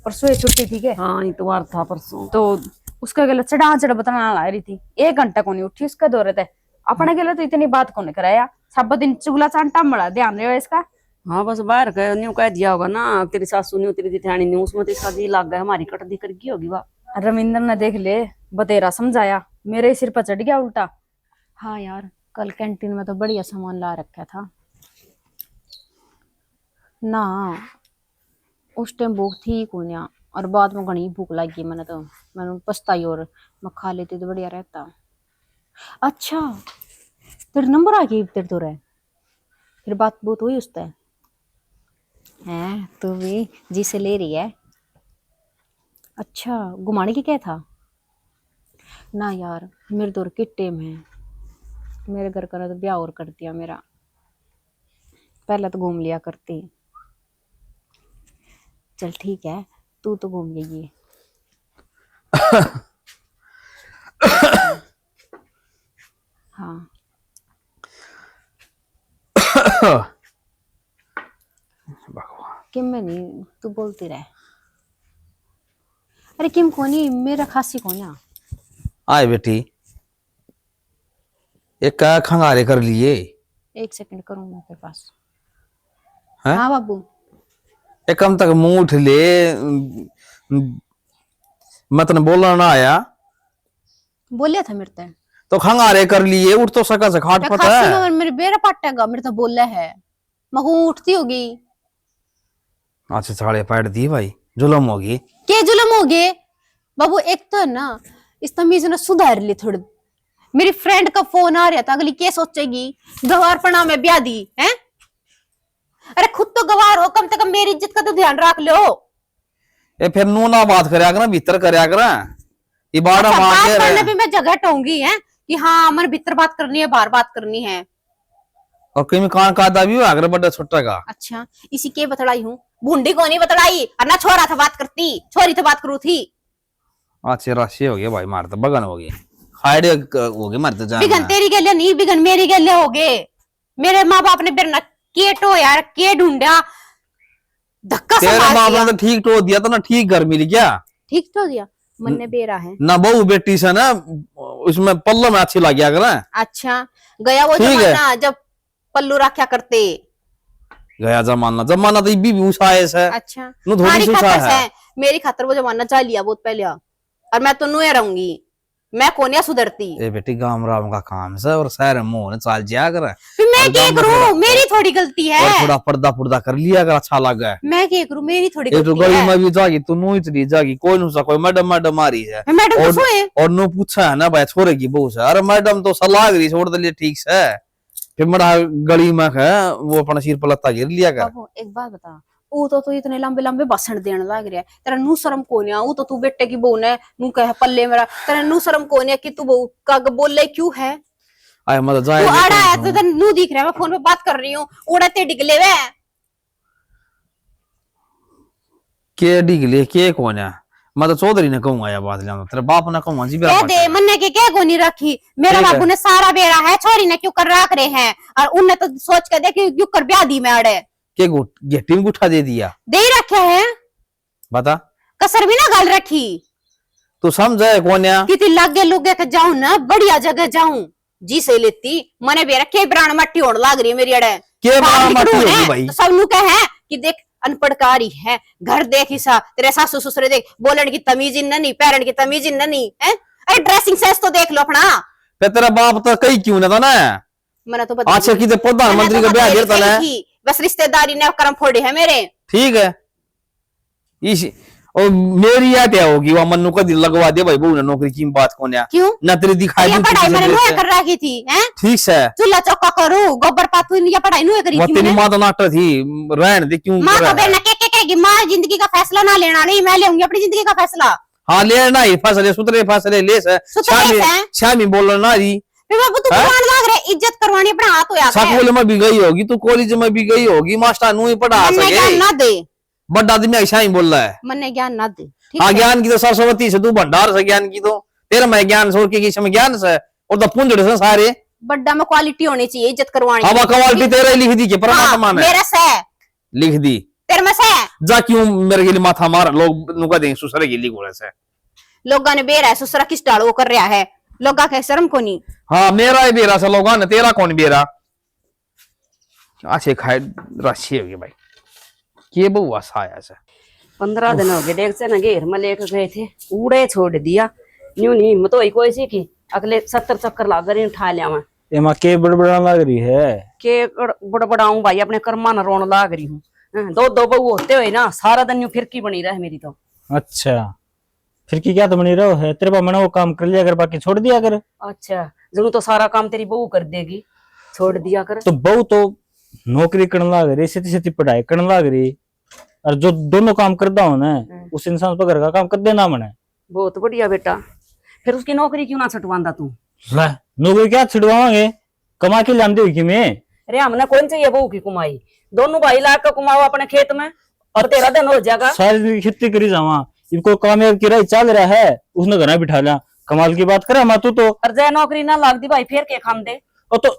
परसों ये छुट्टी थी के
हाँ इतवार था परसों
तो उसका गला चढ़ा बताना ला रही थी 1 घंटा को नहीं उठी उसका दौरे थे अपने गले तो इतनी बात को नहीं कराया सब दिन चुगला चांटा मड़ा ध्यान रहे इसका
हाँ बस बाहर न्यू कह दिया होगा ना तेरी सासू न्यू तेरी जेठानी न्यू उसमें तो इसका जी लग गया हमारी कटदी कर गई होगी वाह
रविंद्र ने देख ले बतेरा समझाया मेरे सिर पर चढ़ गया उल्टा हाँ यार कल कैंटीन में तो बढ़िया सामान ला रखा था ना उस टाइम भूख थी कोन्या और बाद में घनी भूख लगी मैंने पछताई और मैं खा लेती तो बढ़िया रहता। अच्छा तेरे नंबर आ गई तेरे तो रहे फिर बात बहुत हुई उससे हैं तू भी जी से ले रही है अच्छा घुमाने की क्या था ना यार मेरे दौर के टेम है मेरे घर का तो ब्याह और कर दिया मेरा पहले तो घूम लिया करती चल ठीक है तू तो घूम गई हाँ किम में नहीं तू बोलती रहे अरे किम कोनी मेरा खासी कोना
आए बेटी एक का खंगारे कर लिए
1 सेकंड करूँ मैं तेरे पास
हैं?
हाँ बाबू
एक कम तक मुंह उठ ले मैं तने बोलना ना आया
बोलिया था मेरे ते
तो खंगारे कर लिए उठ तो सका से खाट पता
खासी
है
में मेरे बेरा पाटेगा मेरे तो बोला है मैं उठती होगी
अच्छा साढ़े पैट दी भाई जुलम होगी
के जुलम हो गए बाबू एक तो है ना इस तमीज ने सुधार ली थोड़ी मेरी फ्रेंड का फोन आ रहा था अगली क्या सोचेगी गवार पना में ब्याह दी है अरे खुद तो गवार हो कम से कम मेरी इज्जत का तो ध्यान रख लो
ए फिर नू ना बात करया कर भीतर करया कर ये बाड़ा
अच्छा,
मार
बात
के
करने भी मैं जगह टोंगी है कि हाँ मन भीतर बात करनी है बाहर बात करनी है
और कहीं कान कादा भी अगर बड़ा छोटा का
अच्छा इसी के बतलाई हूँ बूंदी को नहीं बतलाई और ना छोरा था बात करती छोरी तो बात करू थी
अच्छे राशि हो गया भाई मार तो बगन हो गई खाइड हो गई मरते जान
बिगन तेरी गले नहीं बिगन मेरी गले हो गए मेरे माँ बाप ने बिरना केटो यार के ढूंढा धक्का
तेरे
से
बाप ने तो ठीक तो दिया तो ना ठीक घर मिल गया
ठीक तो दिया मन ने बेरा है
ना बहू बेटी से ना उसमें पल्लो में अच्छी लग गया कर
अच्छा गया वो
ठीक है।
जमाना जब पल्लू रखा करते
गया जमाना जमाना तो भी उसाए से
अच्छा
नु थोड़ी
हमारी
सी
खातर
है
से मेरी खातर वो जमाना चाह लिया बहुत पहले और मैं तो नुए रहूंगी मैं कोनिया सुधरती
ए बेटी गांव राम का काम है और शहर मुंह ने चाल जिया कर
फिर मैं
और
क्या
गाँव में
करूं
थोड़ा-
मेरी थोड़ी गलती
और
है
थोड़ा पर्दा पुर्दा कर लिया अगर अच्छा लगा है
मैं क्या करूं मेरी थोड़ी
ये तो
गलती
गली
है
में भी जागी तू नु इतनी जागी कोई नु सा कोई मैडम मैडम आ रही है
मैं मैडम
और-
को सोए
और नु पूछा है ना भाई छोरे की बहू से अरे मैडम तो सलाह रही छोड़ दे ठीक से फिर मरा गली में है वो अपना सिर पर लत्ता गिर लिया कर
बाबू एक बात बता वो तो इतने लंबे लंबे भाषण देने लग रहा है तेरा नू शर्म कोने वो तो तू बेटे की बहू ने नू कहे पल्ले मेरा तेरा नू शर्म कोने कि तू बहू का बोले क्यों है
आए मतलब
तू
जाए
आड़ा है तो नू दिख रहा है, मैं फोन पे बात कर रही हूँ, उड़ते डिगले वे
के डिगले के कौन है? मैं तो चौधरी ने कहूंगा या बात लेना, तेरे बाप ने कहूंगा जी
कह दे मन्ने के क्या गोनी रखी, मेरा
ठीक है।
बाबू ने सारा बेड़ा है, छोरी ने क्यों कर रख रहे हैं, और उनने तो सोच के देखे क्यों कर ब्याह दी मैं अड़े
के गेटी में गुठा दे दिया,
दे ही रखे हैं,
बता
कसर भी ना गाल रखी,
तू समझे कौन है?
कितनी लागे लुगे के जाऊं ना, बढ़िया जगह जाऊं जी से लेती, मने बेरा के ब्रांड मट्टी होड़ लाग रही है मेरी अड़े
के
बाहर
मट्टी
निकलूं
होगी
है,
भाई?
तो सब नु कहे हैं कि देख अनपढ़कारी है, घर देख हिसा तेरे सासू ससुरे देख, बोलन की तमीज इन नहीं, पैरन की तमीज इन नहीं है, अरे ड्रेसिंग सेंस तो देख लो अपना।
पे तेरा बाप तो कई क्यों ना था ना,
मैंने तो बता
अच्छा की प्रधानमंत्री का ब्याह गिरता है,
बस रिश्तेदारी ने कर्म फोड़े है मेरे।
ठीक है इस और मेरी या क्या होगी वह मन्नू का दिल लगवा दे भाई, बहू ने नौकरी की बात कौन है?
क्यों
ना तेरी दिखाई
ये
दी
पढ़ाई मैंने
किसी
नुए
से।
कर रखी थी हैं,
ठीक है
चूल्हा चौका करूं गोबर पातू ये पढ़ाई नुए करी
वो
थी
तेरी
मैंने।
माँ तो नाटक थी, रहन दे क्यों
माँ
कर
तो
रहा है?
बेना के कहेगी माँ जिंदगी का फैसला ना लेना नहीं, मैं लेंगी अपनी जिंदगी का फैसला।
हाँ लेना ही फैसले सुतरे फैसले ले से
सुतरे से?
शामी बोल ना जी
फिर बाबू तू
हाँ?
कुरान लाग रहे, इज्जत करवानी अपने हाथ हो जाता है,
स्कूल में भी गई होगी तू, कॉलेज में भी गई होगी, मास्टर नु ही पढ़ा
मन्ने ज्ञान
सके,
ना दे,
बड़ा आदमी ऐसा ही बोल रहा है।
मन्ने ज्ञान ना दे, ठीक
हाँ
है?
ज्ञान की तो सरस्वती से तू भंडार से, ज्ञान की तो तेरा मैं ज्ञान छोड़ के किसी में ज्ञान से, और तो पुंजड़ से सारे
बड्डा में क्वालिटी होनी चाहिए, इज्जत करवानी
हवा क्वालिटी तेरे ही लिख दी के परमात्मा ने
मेरा से
लिख दी,
तेरे में से
जा क्यों मेरे के लिए माथा मार, लोग नुका देंगे सुसरे के लिए घोड़े से।
लोगा ने बेरा है सुसरा किस डालो कर रहा है, लोगा के शर्म को नहीं।
हाँ मेरा ही बेरा से लोग ने, तेरा कौन बेरा? अच्छे खाए राशि होगी भाई, के बहुआ साया से
15 दिन हो गए देख से ना घेर में लेकर गए थे, उड़े छोड़ दिया, न्यू नहीं हिम्मत होई कोई सी की अगले 70 चक्कर ला कर उठा लिया मैं
एमा के बड़बड़ा लग रही है।
के बड़बड़ाऊं भाई, अपने कर्मा न रोन लाग रही हूँ। दो दो बहू होते हुए ना सारा दिन यूं फिरकी बनी रहे मेरी तो।
अच्छा फिर की क्या तो बनी रहो है, तेरे पास मैंने वो काम कर लिया कर, बाकी छोड़ दिया कर।
अच्छा जरूर तो सारा काम तेरी बहू कर देगी, छोड़ दिया कर।
तो बहू तो नौकरी करने लग रही, सीधी सीधी पढ़ाई करने लग रही, और जो दोनों काम करता हूँ ना उस इंसान पर घर का काम कर देना मैंने।
बहुत बढ़िया बेटा, फिर उसकी नौकरी क्यों ना छुटवांदा तू?
ला, नौकरी क्या छिड़वाओगे, कमा के लांदे हुई कि मैं।
अरे हमने कौन चाहिए बहू की कमाई, दोनों भाई लाख का कमाओ अपने खेत में और तेरा दिन हो जाएगा।
सारी खेती करी जावा, इनको कामयाब किराया चल रहा है, उसने घर बिठा लिया, कमाल की बात करे मैं तू तो।
और जय नौकरी ना लाग दी भाई फिर के खाम दे।
और तो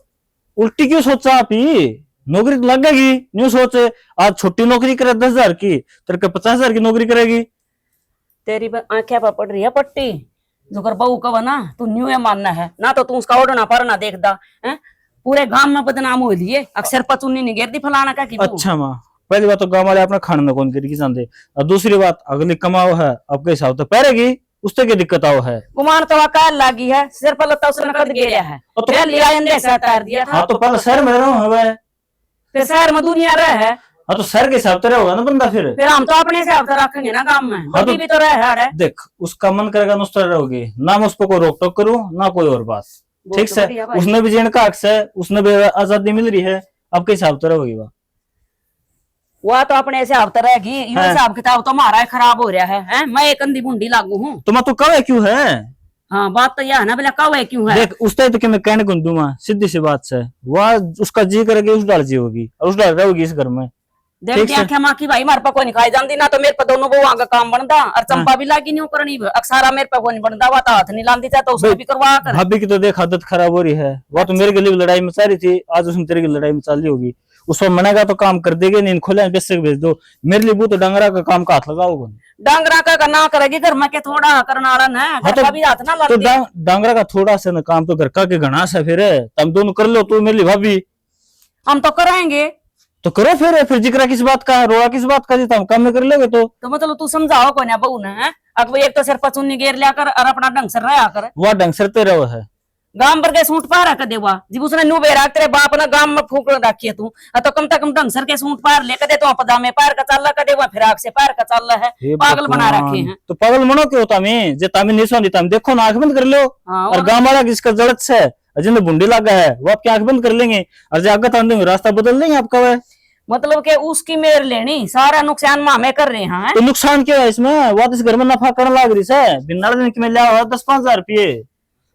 उल्टी क्यों सोचा आप ही, नौकरी तो लगेगी, न्यू सोचे आज छोटी नौकरी करे 10,000 की, तेरे को 50,000 की नौकरी करेगी।
तेरी आंखें पर पड़ रही है पट्टी, जो कर बहू कहो ना तू न्यू है मानना है ना, तो तू उसका ओढ़ना पड़ना देखदा है, पूरे गांव में बदनाम हो लिए, अक्सर पचुन्नी नहीं गिरती फलाना का की।
अच्छा माँ, पहली बात तो गांव वाले अपना खाने में कौन करेगी जानते, और दूसरी बात अगली कमाओ है आपके हिसाब तो पैरेगी, उससे क्या दिक्कत आओ है।
कुमार तो वकाल लागी है, सिर पर लता उसने कद गेया है,
तो
फिर लिया इंदे से उतार दिया था।
हाँ तो पहले शहर में रहो है,
फिर शहर में दुनिया रहे है,
हाँ तो शहर के हिसाब से होगा ना बंदा फिर
हम तो अपने हिसाब से रखेंगे ना काम में,
हाँ
भी तो रहे है।
देख उसका मन करेगा नुस्ता रहोगे ना, मैं उस पर कोई रोक टोक करूँ ना कोई और बात, ठीक से उसने भी जीने का हक है, उसने भी आजादी मिल रही है, आपके हिसाब से रहोगी वह
वो तो अपने हिसाब से रहेगी, यूं हिसाब किताब तो हमारा खराब हो रहा है? मैं एक अंधी बूंदी लागू हूँ।
तो मैं तो कवे क्यों है,
हाँ बात तो यह है ना, बोला कवे क्यों है?
देख उससे तो कि मैं कहने को दूंगा, सीधी सी बात से वह उसका जी करेगी उस डाल जी होगी, और उस डाल रहोगी इस घर में।
देख आंखें माँ की भाई मारे पे कोई नहीं खाई जाती ना, तो मेरे पे दोनों बहुआ का काम बनता, और चंपा भी लागी नहीं करनी, अक्सारा मेरे पे कोई नहीं बनता, वह तो हाथ नहीं लाती चाहे तो उसको भी करवा कर।
भाभी की तो देख आदत खराब हो रही है, वह तो मेरे के लिए लड़ाई मचा रही थी, आज उसने तेरे की लड़ाई मचा ली होगी, उस पर मनेगा तो काम कर देगी, नहीं खोले पैसे भेज दो, मेरे लिए वो तो डंगरा का काम का हाथ लगाओगे,
डांगरा का ना करेगी घर में के थोड़ा करना है, घर का भी हाथ ना
तो
लगती।
डांगरा का थोड़ा सा ना काम तो घर का के घना सा, फिर तुम दोनों कर लो, तू मेरी भाभी
हम तो कराएंगे,
तो करो फिर जिक्र किस बात का है, रोड़ा किस बात का, हम काम में कर लोगे तो
मतलब तू समझाओ को ना बहू ने, अब एक तो सिर पर चुन्नी घेर लिया कर और अपना ढंग से रहा कर,
वह ढंग से ते रहो है,
गांव पर के सूट पार रख देवा जी, उसने न्यू बेरा तेरे बाप ने गांव में फूक रखी है तू, तो कम से कम ढंग सर के सूट पार लेकर दे, तो पदामे पार का चल कर देवा, फिर आग से पार का चल रहा है, पागल बना रखे हैं।
तो पागल मनो क्यों तामी, जे तामी नहीं सोनी तामी देखो ना, आंख बंद कर लो, और गांव वाला जिसका जरूरत से जिन्हें बुंडी लगा है वो आपकी आंख बंद कर लेंगे, और जो आगे तान देंगे रास्ता बदल देंगे आपका। वह
मतलब के उसकी मेर लेनी, सारा नुकसान मामे कर रहे हैं।
तो नुकसान क्या है इसमें, वो इस घर में नफा करने लग रही है, बिना दिन की में लिया हुआ 10-5 हजार रुपये,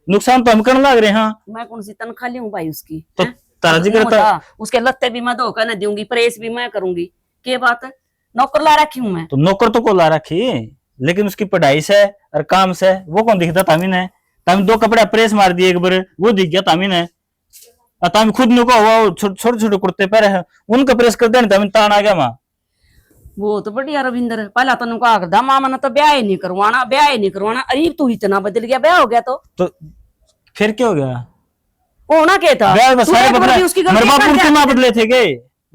नुकसान तो हम करने लग रहे हैं।
मैं कौन सी तनख्वाह लूं भाई उसकी?
तो
हैं?
तारा जी करता
उसके लत्ते भी मैं धोकर न दूंगी, प्रेस भी मैं करूंगी। के बात है? नौकर ला रखी हूं मैं।
तो नौकर तो को ला रखी, लेकिन उसकी पढ़ाई से और काम से वो कौन दिखता तामिन है। तामिन 2 कपड़े प्रेस मार दिए एक बार, वो दिख गया तामिन है। और तामिन खुद नुका हुआ छोटे छोटे कुर्ते पहरे हैं, उनका प्रेस कर देना तामिन तान आ गया माँ।
वो तो बढ़िया रविंद्र, पहला तो नुका आखदा मामा ने तो ब्याह ही नहीं करवाना, ब्याह ही नहीं करवाना। अरे तू इतना बदल गया, ब्याह हो गया तो
फिर क्या हो गया?
होना क्या था?
ब्याह में
तू
सारे
एक बार
बदले,
भी उसकी
मेरे
गलती
बाप
कर
उनके ना बदले थे के,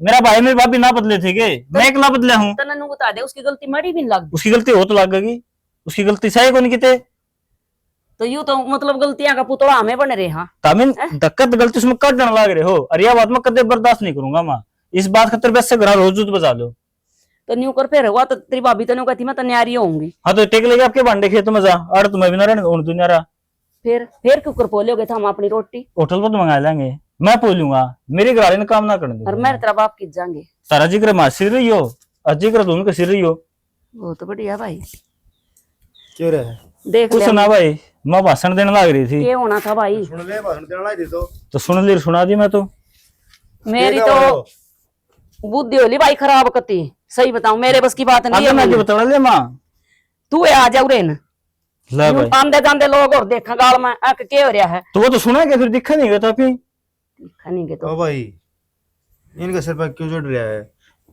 मेरा भाई मेरे बाप भी ना बदले थे के, मैं अकेला बदला हूँ।
तने नु बता दे उसकी गलती मड़ी भी नहीं लग।
उसकी गलती हो तो लगेगी, उसकी गलती सही को नहीं किते।
तो यूं तो मतलब गलतियां का पुतला हमें बन रहे। हाँ
तामिन दिक्कत गलती उसमें कर देने लग रहे हो, अरे यह बात मैं कदे बर्दाश्त नहीं करूंगा माँ। इस बात खातर बस से घर रोज बजा लो।
तो न्यू कर फिर हुआ तो तेरी भाभी तो न्यू कहती मैं तो न्यारी होऊंगी।
हाँ तो टेक लेके आपके बांडे खेत में जा, और तुम्हें भी ना रहने उन दुनिया रहा।
फिर क्यों कर पोलोगे था हम अपनी रोटी?
होटल पर तो मंगा लेंगे, मैं बोलूंगा मेरी घराली ने काम ना करने
और
दो।
मैं तेरा बाप की जाएंगे।
तारा जी कर माँ सिर रही हो, अजी कर तुम सिर रही हो।
वो तो बढ़िया भाई,
क्यों रहे
देख
कुछ
ले
ना भाई, मैं भाषण देने लग रही थी
ये होना था भाई।
सुन ले भाषण देना दी
तो सुन ली सुना दी मैं तो।
मेरी तो बुद्धि होली भाई खराब करती, सही बताऊं मेरे बस की बात नहीं
आगे मैं
है।
बता ले माँ।
तू आ जाऊ रे न
ले भाई,
आंदे जांदे लोग और देखा गाल में अक के हो रहा है।
तो वो तो सुना क्या फिर दिखा नहीं गया था फिर।
खनी के तो
ओ भाई इनका सिर पर क्यों चढ़ रहा है?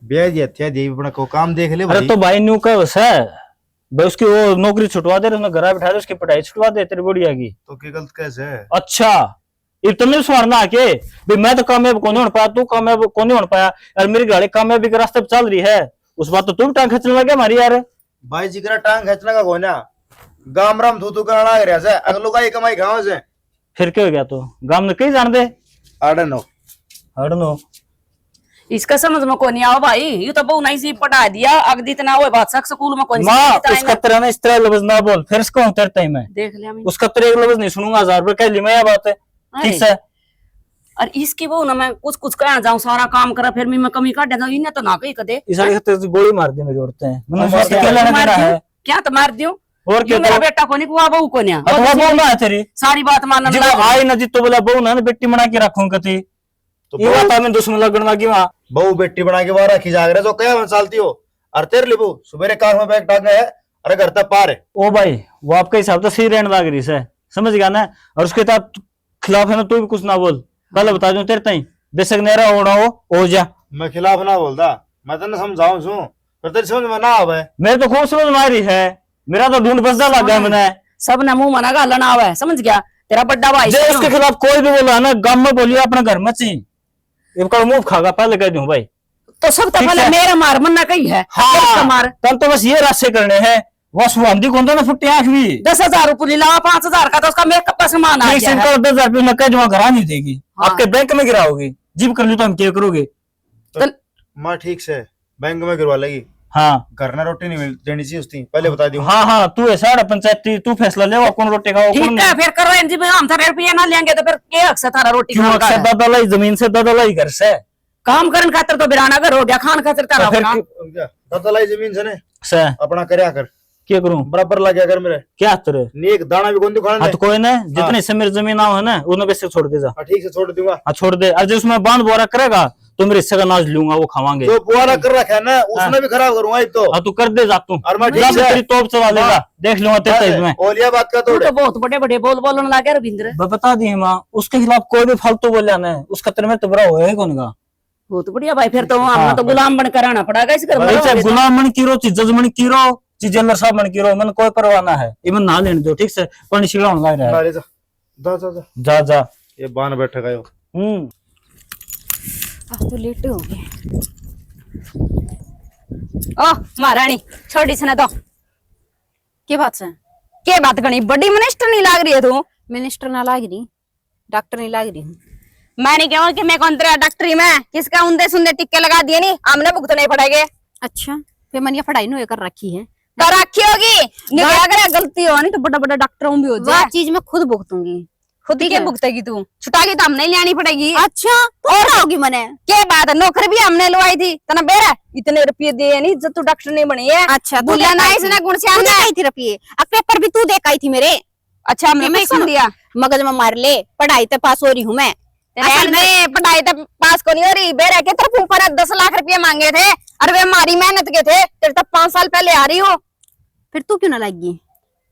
ब्याज हत्या दे अपना को काम देख ले
अरे
भाई।
तो भाई न्यू का वैसा है भाई, उसकी वो नौकरी छुटवा दे, उसने घर बैठा दे, उसकी पढ़ाई छुटवा दे तेरी बुढ़िया की।
तो क्या गलत कैसे है?
अच्छा इतने सुनना आके भाई मैं तो कामयाब कौन हो पाया, तू कामयाब कौन हो पाया, और मेरी गाड़ी कामयाबी के रास्ते पे चल रही है, उस बात तो तू भी टांग खींचने लगे हमारी यार।
भाई जिगरा टांग खींचने का कोई ना, गाम राम थू करना लग रहा है। अगलो का ये कमाई खाओ से
फिर क्या हो गया? तो गांव में कई जान दे
आड़े नो
हड़नो।
इसका समझ में कौन आओ भाई, यू तो बहु नहीं सी पटा दिया अगदी इतना हो बात सक स्कूल में कौन सी
माँ
बताए
उसका
ना।
तेरा ना इस तरह लफ्ज ना बोल, फिर इसको तेरे टाइम में
देख लिया मैं।
उसका तेरे एक लफ्ज नहीं सुनूंगा, 1000 रुपए कह ली मैं, यह बात है ठीक से।
और इसकी वो ना मैं कुछ कुछ कहा जाऊं, सारा काम करा फिर मैं कमी काट जाऊं, इन्हें तो ना कही कदे।
इस खातिर गोली मार दी मेरी औरतें, मैंने
मार
उससे
दिया।
क्या लेना
मार
देना
दियो?
है?
क्या तो मार दियो?
और
ये
क्या
मेरा
तो
बेटा को नहीं कुआ बहू को नहीं
अथवा बोलना है तेरी
सारी बात मानना
जी वो आई ना जी तो बोला बहु ना बेटी बना के रखूं कती,
तो
ये बात मैं दुश्मन लगन लगी वहां।
बहु बेटी बना के बाहर रखी जाग रहे तो क्या मन सालती हो? और तेरे लिए बहु सुबह कार में बैग टांगा है, अरे घर तक पार है।
ओ भाई वो आपका हिसाब तो सही रहने लग रही है, समझ गया ना। और उसके खिलाफ है ना तू भी कुछ ना बोल, पहले बता दूं तेरे ताई, बेशक नेरा होना हो जा।
मैं खिलाफ ना बोलता, मैं तेने समझाऊं सू पर तेरी समझ में ना आवे।
मेरे तो खूब समझ मारी है, मेरा तो ढूंढ बसदा लग गया मैंने।
सब ना मुंह मना गालन आवे, समझ गया? तेरा बड्डा भाई
जे उसके खिलाफ कोई भी बोला ना गांव में बोलिए अपने घर में ची इनका मुंह खागा, पहले कह दूं भाई।
तो सब तो
ठीक
पहले
है।
मेरा मार मन ना कही है।
हाँ
मार
तब तो बस ये रास्ते करने हैं, बस वो आंधी कौन था ना फुट्टी आंख भी
10,000 रुपये लावा, 5,000 का तो उसका मेकअप का सामान आ
ठीक
गया
से
है।
10,000 रुपये मैं कह दूंगा घर नहीं देगी,
हाँ।
आपके बैंक में गिराओगी, जीप कर ली तो हम क्या करोगे?
माँ ठीक से बैंक में गिरवा लेगी,
हाँ
घर में रोटी नहीं मिल देनी चाहिए उसकी, पहले बता दी।
हाँ हाँ तू है सारा पंचायती, तू फैसला ले कौन रोटी खाओ कौन
ठीक
नहीं।
है फिर कर रहे हैं जी, हम थारे रुपया ना लेंगे तो फिर क्या हक से थारा रोटी
क्यों
खाने का
अक्सर
है?
दादा लाई जमीन से, दादा लाई घर से,
काम करने खातिर तो बिराना घर हो गया, खान खातिर तारा
तो फिर
अपना।
दतलाई जमीन से ने
से
अपना करया कर,
क्या करूं?
बराबर लग गया कर मेरे,
क्या तेरे
नी एक दाना भी कौन दिखाना
हाँ तो कोई ना, जितने से मेरी जमीन आओ है ना उन्हें बेशक छोड़ दे जा।
ठीक से छोड़ दूंगा।
हाँ छोड़ दे, और जो उसमें बांध बोरा करेगा तो मेरे हिस्से का नाज लूंगा, वो खावांगे।
जो बुआरा कर रखा है ना उसने भी खराब करूंगा एक तो।
हाँ तू कर दे जा तू,
और मैं
जा
ठीक है।
तेरी तोप चला लेगा, देख लूंगा तेरे तेज में।
ओलिया बात का
तू
तोड़े
तो बहुत बड़े बड़े बोल बोलने लगे रविंद्र।
बता दी माँ, उसके खिलाफ कोई भी फालतू बोलिया ना उसका तेरे में तो बुरा होएगा कौन का?
बहुत बढ़िया भाई, फिर तो हमने तो गुलाम बन कर आना पड़ेगा इस घर में।
चाहे गुलाम मन कीरो, चीज जज मन कीरो, चीज जनरल साहब मन कीरो, मन कोई परवाह ना है, इमन ना लेने दो ठीक से, पानी छिड़ा होने लग रहा है।
जा जा जा जा
जा जा।
ये बान बैठे गए हो।
अब तो लेटे हो गए।
ओ महारानी छोड़ी से ना तो
क्या बात है?
के बात करनी, बड़ी मिनिस्टर नहीं लाग रही है तू।
मिनिस्टर ना लाग रही, डॉक्टर नहीं लाग रही हूँ।
मैं नहीं कहूँ कि मैं कौन तेरा डॉक्टरी में किसका उंदे सुंदे टिक्के लगा दिए, नहीं हमने भुगतने पड़ेंगे।
अच्छा फिर मैंने ये पढ़ाई नहीं कर रखी है,
कर रखी होगी, नहीं अगर गलती हो नहीं तो बड़ा बड़ा डॉक्टरों भी हो
वह
जाए।
चीज मैं खुद भुगतूंगी।
खुद ही
ठीक
के
है।
भुगतेगी तू, छुटागी तो हमने लियानी पड़ेगी।
अच्छा तो क्या होगी मैंने?
के बात है, नौकरी भी हमने लवाई थी तना बेरा, इतने रुपये दिए नहीं जब तू डॉक्टर नहीं बनी है।
अच्छा
बोलिया ना इसने गुण से
तू
हमने।
देखाई थी रुपये, अब पेपर भी तू देखाई थी मेरे।
अच्छा हमने
मैं
कुछ सुन दिया।
मगज में मार ले, पढ़ाई तो पास हो रही हूँ मैं।
असल में पढ़ाई तो पास को नहीं हो रही, बेरा के तरफ ऊपर 10 लाख रुपए मांगे थे और वे हमारी मेहनत के थे, तेरे तब 5 साल पहले आ रही हो।
फिर तू क्यों ना लागी?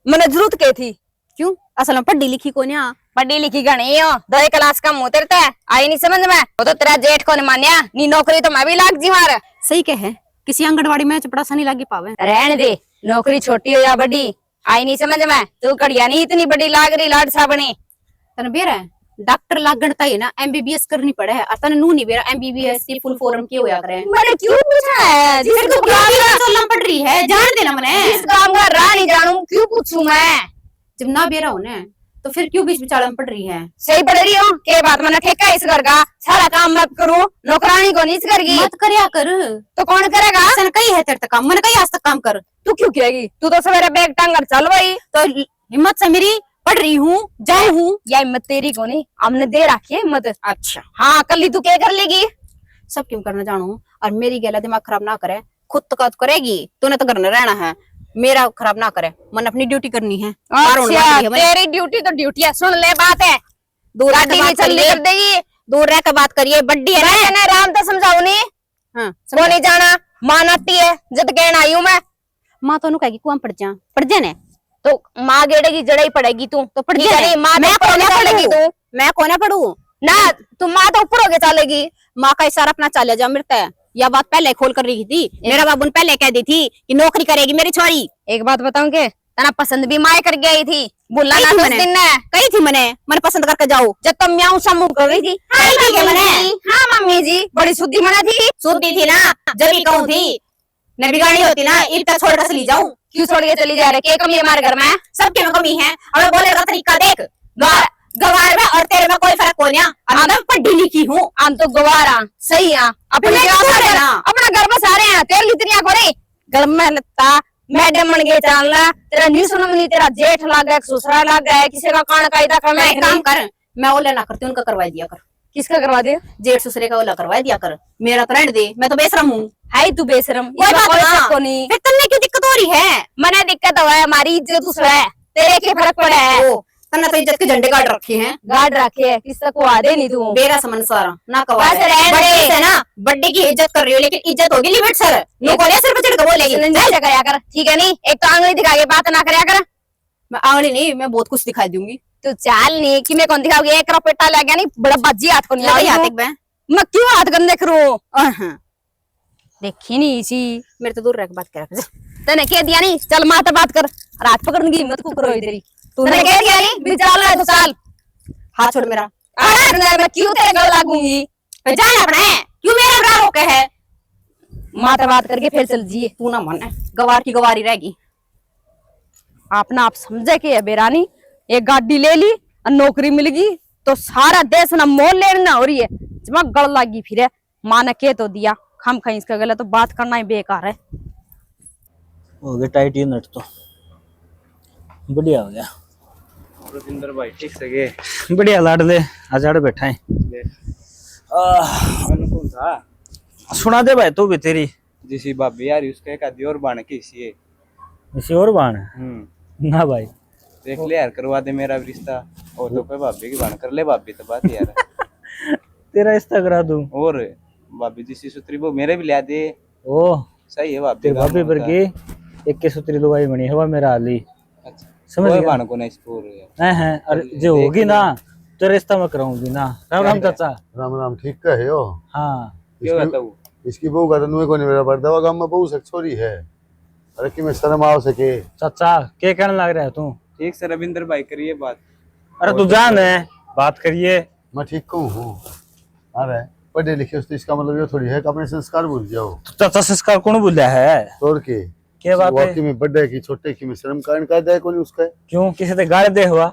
मैंने जरूरत के थी।
क्यों? असल में पढ़ी लिखी को नहीं।
पढ़ी लिखी गणी हो, 2 क्लास कम हो तेरे ते, आई नहीं समझ में। वो तो तेरा जेठ को नहीं मान्या, नी नौकरी तो मैं भी लाग जी मार।
सही कहे, किसी आंगनवाड़ी में चपड़ा सा नहीं लगी पावे।
रहने दे, नौकरी छोटी हो या बड़ी, आई नहीं समझ में। तू कड़िया नहीं इतनी बड़ी लाग रही, लाड सा बनी।
तने बेरा है डॉक्टर लागण है ना, MBBS करनी पड़े है, और तने नू नहीं बेरा MBBS की फुल फॉर्म की होया करे।
मैंने क्यों पूछा है?
फिर तो क्या चलना पड़ रही है, जान देना मने।
इस काम का राह नहीं जानू, क्यों पूछूं मैं?
जब ना बेरा होने तो फिर क्यों बीच बिचाड़ा में पड़ रही है?
सही पढ़ रही हो के बात मैंने ठेका इस घर का, सारा काम मैं करूं, नौकरानी को नहीं करेगी।
मत करया कर,
तो कौन करेगा?
सन कही है तेरे तक काम, मैंने कही आज तक काम कर।
तू क्यों कहेगी? तू तो सवेरे बैग टांग कर चल भाई।
तो हिम्मत से मेरी पढ़ रही हूँ, जाऊँ हूँ।
या हिम्मत तेरी को नहीं, हमने दे रखी है हिम्मत।
अच्छा
हाँ, कल ही तू क्या कर लेगी?
सब क्यों करना जानू, और मेरी गला दिमाग खराब ना करे। खुद तो करेगी, तूने तो घर में रहना है, मेरा खराब ना करे। मन अपनी ड्यूटी करनी है।
अच्छा, तेरी ड्यूटी तो ड्यूटी है, सुन ले बात है।
दूर रह के बात
कर देगी,
दूर रह के बात करिए, बड्डी है ना।
राम तो समझाओ नहीं।
हाँ,
वो नहीं जाना, माँ नाती है, जब कहना आई हूँ मैं।
माँ तो कहेगी कुआं पड़ जा ने,
तो माँ गेड़ेगी जड़े ही पड़ेगी तू तो पड़
जाए।
माँ
मैं
तो
कोने
पड़ेगी तू
मैं कोने पढ़ू
ना, तू माँ तो ऊपर होके चलेगी।
माँ का इशारा अपना चाले जा मिलता है। यह बात पहले खोल कर रही थी, मेरा बाबू ने पहले कह दी थी कि नौकरी करेगी मेरी छोरी।
एक बात बताऊं के, तना पसंद भी माँ करके आई थी, बोलना ना उस दिन ने
कही थी मैंने पसंद करके जाओ।
जब तुम म्याऊं समूह कर रही थी। हाँ मम्मी जी, बड़ी शुद्धि मना थी।
सुनती थी ना, जब भी कहूँ थी न बिगाड़ी होती ना, इतना छोड़ कर चली जाऊं।
क्यों छोड़ के चली जा रही? क्या कमी है हमारे घर में?
सबके में कमी है, और बोले का तरीका देख। गवार में और तेरे में कोई फर्क को नहीं। मैं पढ़ी लिखी हूँ,
हम तो गवारा सही है। अपना घर बसा रहे हैं, तेरे लितरिया को नहीं। घर में लगता मैडम बन गए चलना, तेरा न्यू सुनमनी, तेरा जेठ लग गया, ससुरा लग गया, किसी का कान कायदा करना है।
काम कर, मैं ओला ना करती, उनका करवा दिया कर।
किसका करवा दे?
जेठ ससुरे का ओला करवा दिया कर, मेरा तो रहने दे, मैं तो बेशरम हूँ।
है तू बेशरम,
कोई बात
को नहीं।
फिर तुमने क्यों दिक्कत हो रही है?
मने दिक्कत हुआ है, हमारी इज्जत दूसरा है, तेरे के फर्क पड़ा है।
तन्ना तो इज्जत के झंडे गाड़ रखे हैं।
गाड़ रखे है, किसका को आदे नहीं तू।
बेरा समन सारा ना कवा
बस रहने दे।
बड़े से ना, बड्डे की इज्जत कर रही हो, लेकिन इज्जत होगी लिमिट सर। नो कोने सिर पे चढ़ के बोलेगी।
चल करया कर, ठीक है नहीं? एक तो आंगली दिखा के बात ना करया कर।
मैं आंगली नहीं, मैं बहुत कुछ दिखाई दूंगी।
तू चाल नहीं कि मैं कौन दिखाऊंगी? एक रपेटा लग गया नहीं, बड़ा बाजी हाथ को नहीं
लगा
लगा।
हाथ एक मैं
मैं क्यों हाथ गंदे करूं?
हाँ,
देखी नहीं इसी,
मेरे तो दूर रह के बात करा कर।
तने कह दिया नहीं, चल माता बात कर, रात पकड़ने की हिम्मत को करो इधर ही। तूने कह दिया नहीं, बिचार रहा है तो चाल।
हाथ छोड़ मेरा।
मैं क्यों तेरे गल लागूंगी?
जान अपना है, क्यों मेरा बड़ा रोके है?
माता बात करके फिर चल जिए।
तू ना मन है, गवार की गवारी रहेगी।
आपना आप समझे कि है बेरानी, एक गाड़ी ले ली और नौकरी मिल गई तो सारा देश ना मोल लेना हो रही है, जमा गल लागी फिर। माँ ने कह तो दिया, हम कहीं इसका गला तो बात करना ही बेकार है।
हो गया टाइट ये नट तो बढ़िया हो गया।
रविंदर भाई ठीक से गए?
बढ़िया लाडले आजाड़ बैठा है।
कौन था?
सुना दे भाई तू भी तेरी
जिसी भाभी यार उसका एक आदि और बाण की सी है।
किसी और बाण है? ना भाई
देख ले यार, करवा दे मेरा भी रिश्ता। और तो कोई भाभी की बाण कर ले, भाभी तो बात यार।
तेरा रिश्ता करा दूं।
और भाभी जिसी सूत्री वो मेरे भी लिया दे।
ओ
सही है भाभी।
तेरे भाभी पर के एक के सूत्री लुगाई बनी हवा मेरा आली।
अच्छा
समझ
कोई
गया?
बाण को नहीं स्कोर
हैं अरे जो होगी ना तो रिश्ता मैं कराऊंगी ना। राम राम चाचा।
राम राम, ठीक का है हो?
हाँ
क्यों बताऊं?
इसकी बहू का तो को नहीं मेरा बर्दावा गांव में बहू सक छोरी है। अरे कि मैं शर्म आ सके।
चाचा क्या कहने लग रहा है तू?
ठीक से रविंदर भाई करिए बात।
अरे तू जान है बात करिए।
मैं ठीक कहूँ हूँ। अरे पढ़े लिखे तो इसका मतलब ये थोड़ी है कि अपने संस्कार भूल जाओ।
तो चाचा संस्कार कौन बोला है?
तोड़ के
क्या बात है?
में बड़े की छोटे की में शर्म कारण का दे कोनी उसका।
क्यों किसी ने गाड़ दे हुआ?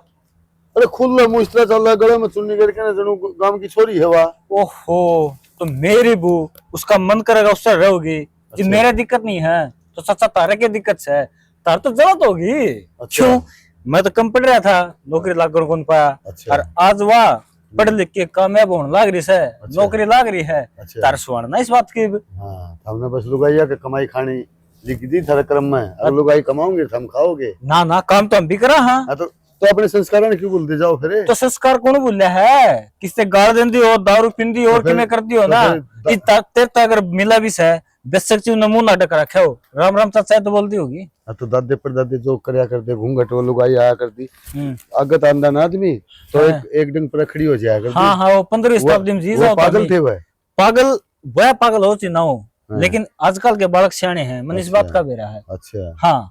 अरे खुला मुंह इस तरह चल रहा, गले में चुन्नी करके ना जनू गांव की छोरी है वा।
ओहो तो मेरी बू उसका मन करेगा उससे रहोगी। जी मेरा दिक्कत नहीं है तो चाचा तारे की दिक्कत है, तार तो जरूरत होगी।
अच्छा।
क्यों? मैं तो कम पढ़ रहा था, नौकरी लाग कर कौन पाया।
अच्छा।
और आज वाह पढ़ लिख के कामयाब होने लाग रही है।
अच्छा।
नौकरी लाग रही है।
अच्छा।
तार सुवर्ण इस बात की।
हाँ, हमने बस लुगाइया के कमाई खानी लिख दी थारे क्रम में। अगर लुगाई कमाओगे तो हम खाओगे
ना ना काम तो हम भी करा। हाँ
तो तो अपने संस्कारों ने क्यों बोलते जाओ फिर?
तो संस्कार कौन बोलिया है? किससे गाल देंदी हो, दारू पींदी हो, और
फिर-
किमें करती हो
तो
ना?
फिर-
तेरे तो अगर मिला भी है बेशक चीज नमूना नाटक रखे हो, राम राम चाचा तो बोलती होगी।
तो दादे परदादे जो करया करते घूंघट वो लुगाई आया करती,
हम्म।
अगत आंदा ना आदमी तो
हाँ।
एक दिन पर खड़ी हो जाया करती।
हाँ हाँ, वो 15वीं शताब्दी में जी
वो पागल थे वह।
पागल, वह पागल हो ची ना हो,
हाँ।
लेकिन आजकल के बालक सियाने हैं, मन इस
अच्छा।
बात का बेरा है।
अच्छा,
हाँ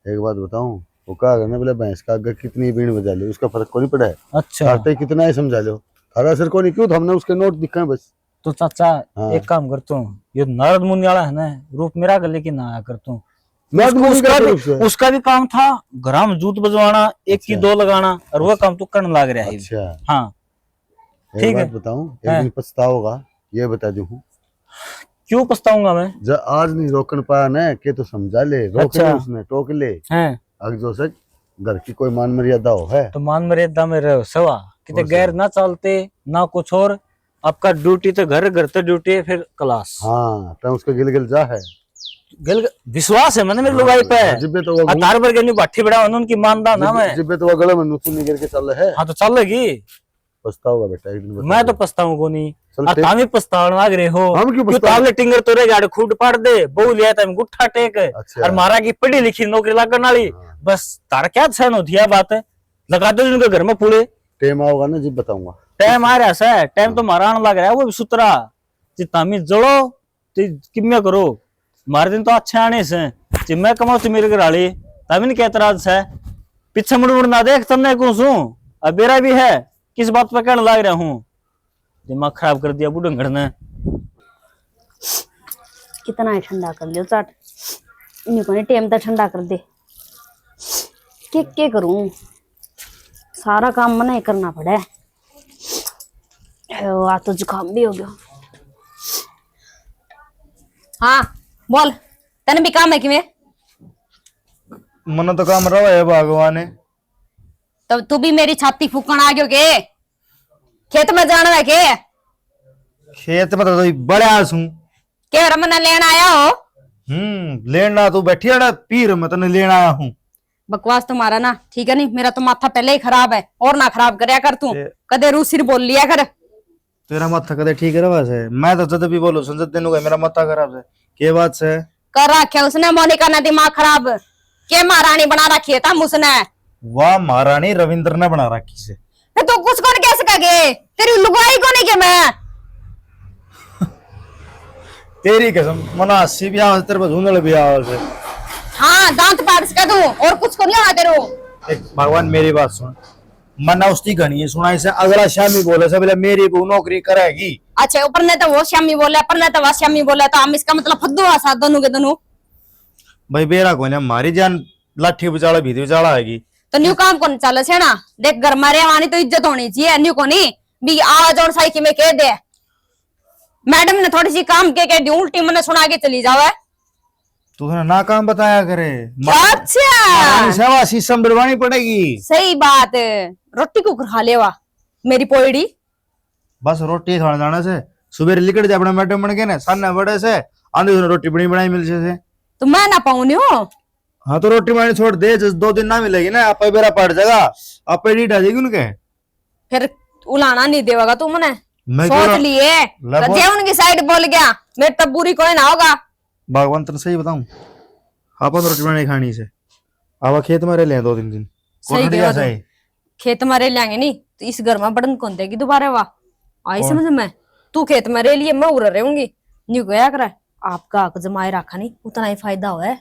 एक बात बताऊं, वो कहा करना बोले भैंस का अगर कितनी बीण बजा लो उसका फर्क को नहीं पड़ा है।
अच्छा।
खाते कितना ही समझा लो, थारा असर को नहीं, क्यों हमने उसके नोट दिखा बस।
तो चाचा
हाँ।
एक काम करता हूँ, ये नारद मुनि वाला है ना, रूप मेरा गले की ना आया करता हूँ।
नारद मुनि
उसका
का
भी,
रूप से।
उसका भी काम था ग्राम जूत बजवाना, एक की
अच्छा।
दो लगाना, और वो काम तो करने लग रहा है।
अच्छा,
हाँ
एक
ठीक
बात
है।
बताऊं, एक
हाँ।
दिन पछताओगा, ये बता दूं।
क्यों पछताऊंगा मैं?
जब आज नहीं रोकन पाया ना के तो समझा ले, रोक
अच्छा।
ले उसने, टोक ले।
हैं
अगर जो सच घर की कोई मान मर्यादा हो है
तो मान मर्यादा में रहो सवा, किते
और
गैर ना चलते ना कुछ और। आपका ड्यूटी तो घर, घर तो ड्यूटी है, फिर क्लास।
हाँ, तो उसका गिल जा है।
विश्वास है मैंने मेरे लुगाई पे।
जिब्बे तो वो
तार पर गनी बाठी बड़ा उनकी मानदा ना मैं।
जिब्बे तो वो गला में नुतु निकल के चल है।
हाँ तो चलेगी।
पछताओगा बेटा एक दिन, बता
मैं तो
दे।
पछताऊं को नहीं।
चल
आ
ठीक।
तामी पछतावन लाग रहे हो।
हम क्यों
क्यों
पछताएं?
तावले टिंगर तोरे गाड़ खूड पाड़ दे, बहु लिया था गुट्ठा टेक,
अच्छा।
और मारा की पढ़ी लिखी नौकरी लागण वाली।
हाँ।
बस तार क्या छन होती है बात है, लगा दो उनके घर में पूरे।
टेम आओगा ना जब बताऊंगा।
टाइम आ रहा है, टाइम तो मारा आने लग रहा है, वो भी सुतरा जी तामी जड़ो तो किम्या करो। मारे दिन तो अच्छे आने से जी मैं कमाऊ तो मेरे घर आली तभी नहीं क्या एतराज है। पीछे मुड़ मुड़ ना देख, तन्ने कौन सू अब बेरा भी है, किस बात पर कहने लग रहा हूँ। दिमाग खराब कर दिया बूढ़ंगड़ ने।
कितना ही ठंडा कर लियो चाट, इनको ने टेम तो ठंडा कर दे। के करूं, सारा काम मना ही करना पड़े। आ तो जुकाम भी हो गया।
हाँ बोल, तने भी काम है कि मैं?
मन तो काम रहा है भगवान ने।
तब तू भी मेरी छाती फूकण आ गयो के? खेत में जाना है के?
खेत में तो बड़े आस हूँ।
के रमन लेन आया हो?
लेना तू बैठी है पीर, मैं तने लेना आया हूँ।
बकवास तुम्हारा ना ठीक है नहीं, मेरा तो माथा पहले ही खराब है, और ना खराब करया कर तू। कदे रू सिर बोल लिया कर।
तेरा माथा कदे ठीक है वैसे, मैं तो जब भी बोलू सुन दिन हो गए मेरा माथा खराब है। के बात से
कर रखे उसने मोनिका ने दिमाग खराब, के महारानी बना रखी है तम उसने।
वाह महारानी रविंद्र ने बना रखी से।
तो कुछ कौन कह सकेगे, तेरी लुगाई को नहीं के मैं।
तेरी कसम मना 80 भी आवाज तेरे पास झूंझल भी आवाज है।
हाँ दांत पाड़ सका तू, और कुछ को नहीं होना तेरे को।
एक भगवान मेरी बात सुन, मना उसकी घनी है सुनाई से अगला शामी बोले से बोले मेरी बहू नौकरी करेगी।
अच्छा ऊपर ने तो वो श्यामी बोला, पर ने तो वो श्यामी बोला, तो हम इसका मतलब फद्दू आसा दोनों के दोनों।
भाई बेरा को हमारी जान लाठी बचाड़ा भीती बचाड़ा आएगी
तो न्यू काम कौन चले छे ना, देख घर मारे वानी तो इज्जत होनी चाहिए, न्यू को नहीं भी आज और साइकी में कह दे। मैडम ने थोड़ी सी काम के दी उल्टी मैंने सुना के चली जावे।
तूने ना काम बताया करे।
अच्छा
सेवा शीशम बिरवानी पड़ेगी।
सही बात, रोटी को खा लेवा मेरी पोड़ी।
बस रोटी खाने जाने से सुबह निकल जाए अपने मैडम बन के ना सामने बड़े से आंधी रोटी बनी बनाई मिल से।
तो मैं ना पाऊनी हो।
हाँ तो रोटी बनानी छोड़ दे, जिस 2 दिन ना मिलेगी ना आप बेरा पड़ जाएगा, आप रीट आ जाएगी उनके।
फिर उलाना नहीं देगा तू मने,
मैं क्यों
सोच
ना-
लिए
लगभग-
जे उनकी साइड बोल गया मेरे तब बुरी कोई ना होगा।
भगवान तेरे सही बताऊं, आप रोटी बनानी खानी से आप खेत में रह ले 2-3 दिन।
सही
कोठड़ी
कहा
ऐसा है।
खेत में रह लेंगे नहीं तो इस घर में बड़न कौन देगी दोबारा वाह आई
कौन?
समझ में। तू खेत में रह लिए मैं उड़ रहूंगी, न्यू गया करे आपका हक जमाए रखा नहीं उतना ही फायदा हो है।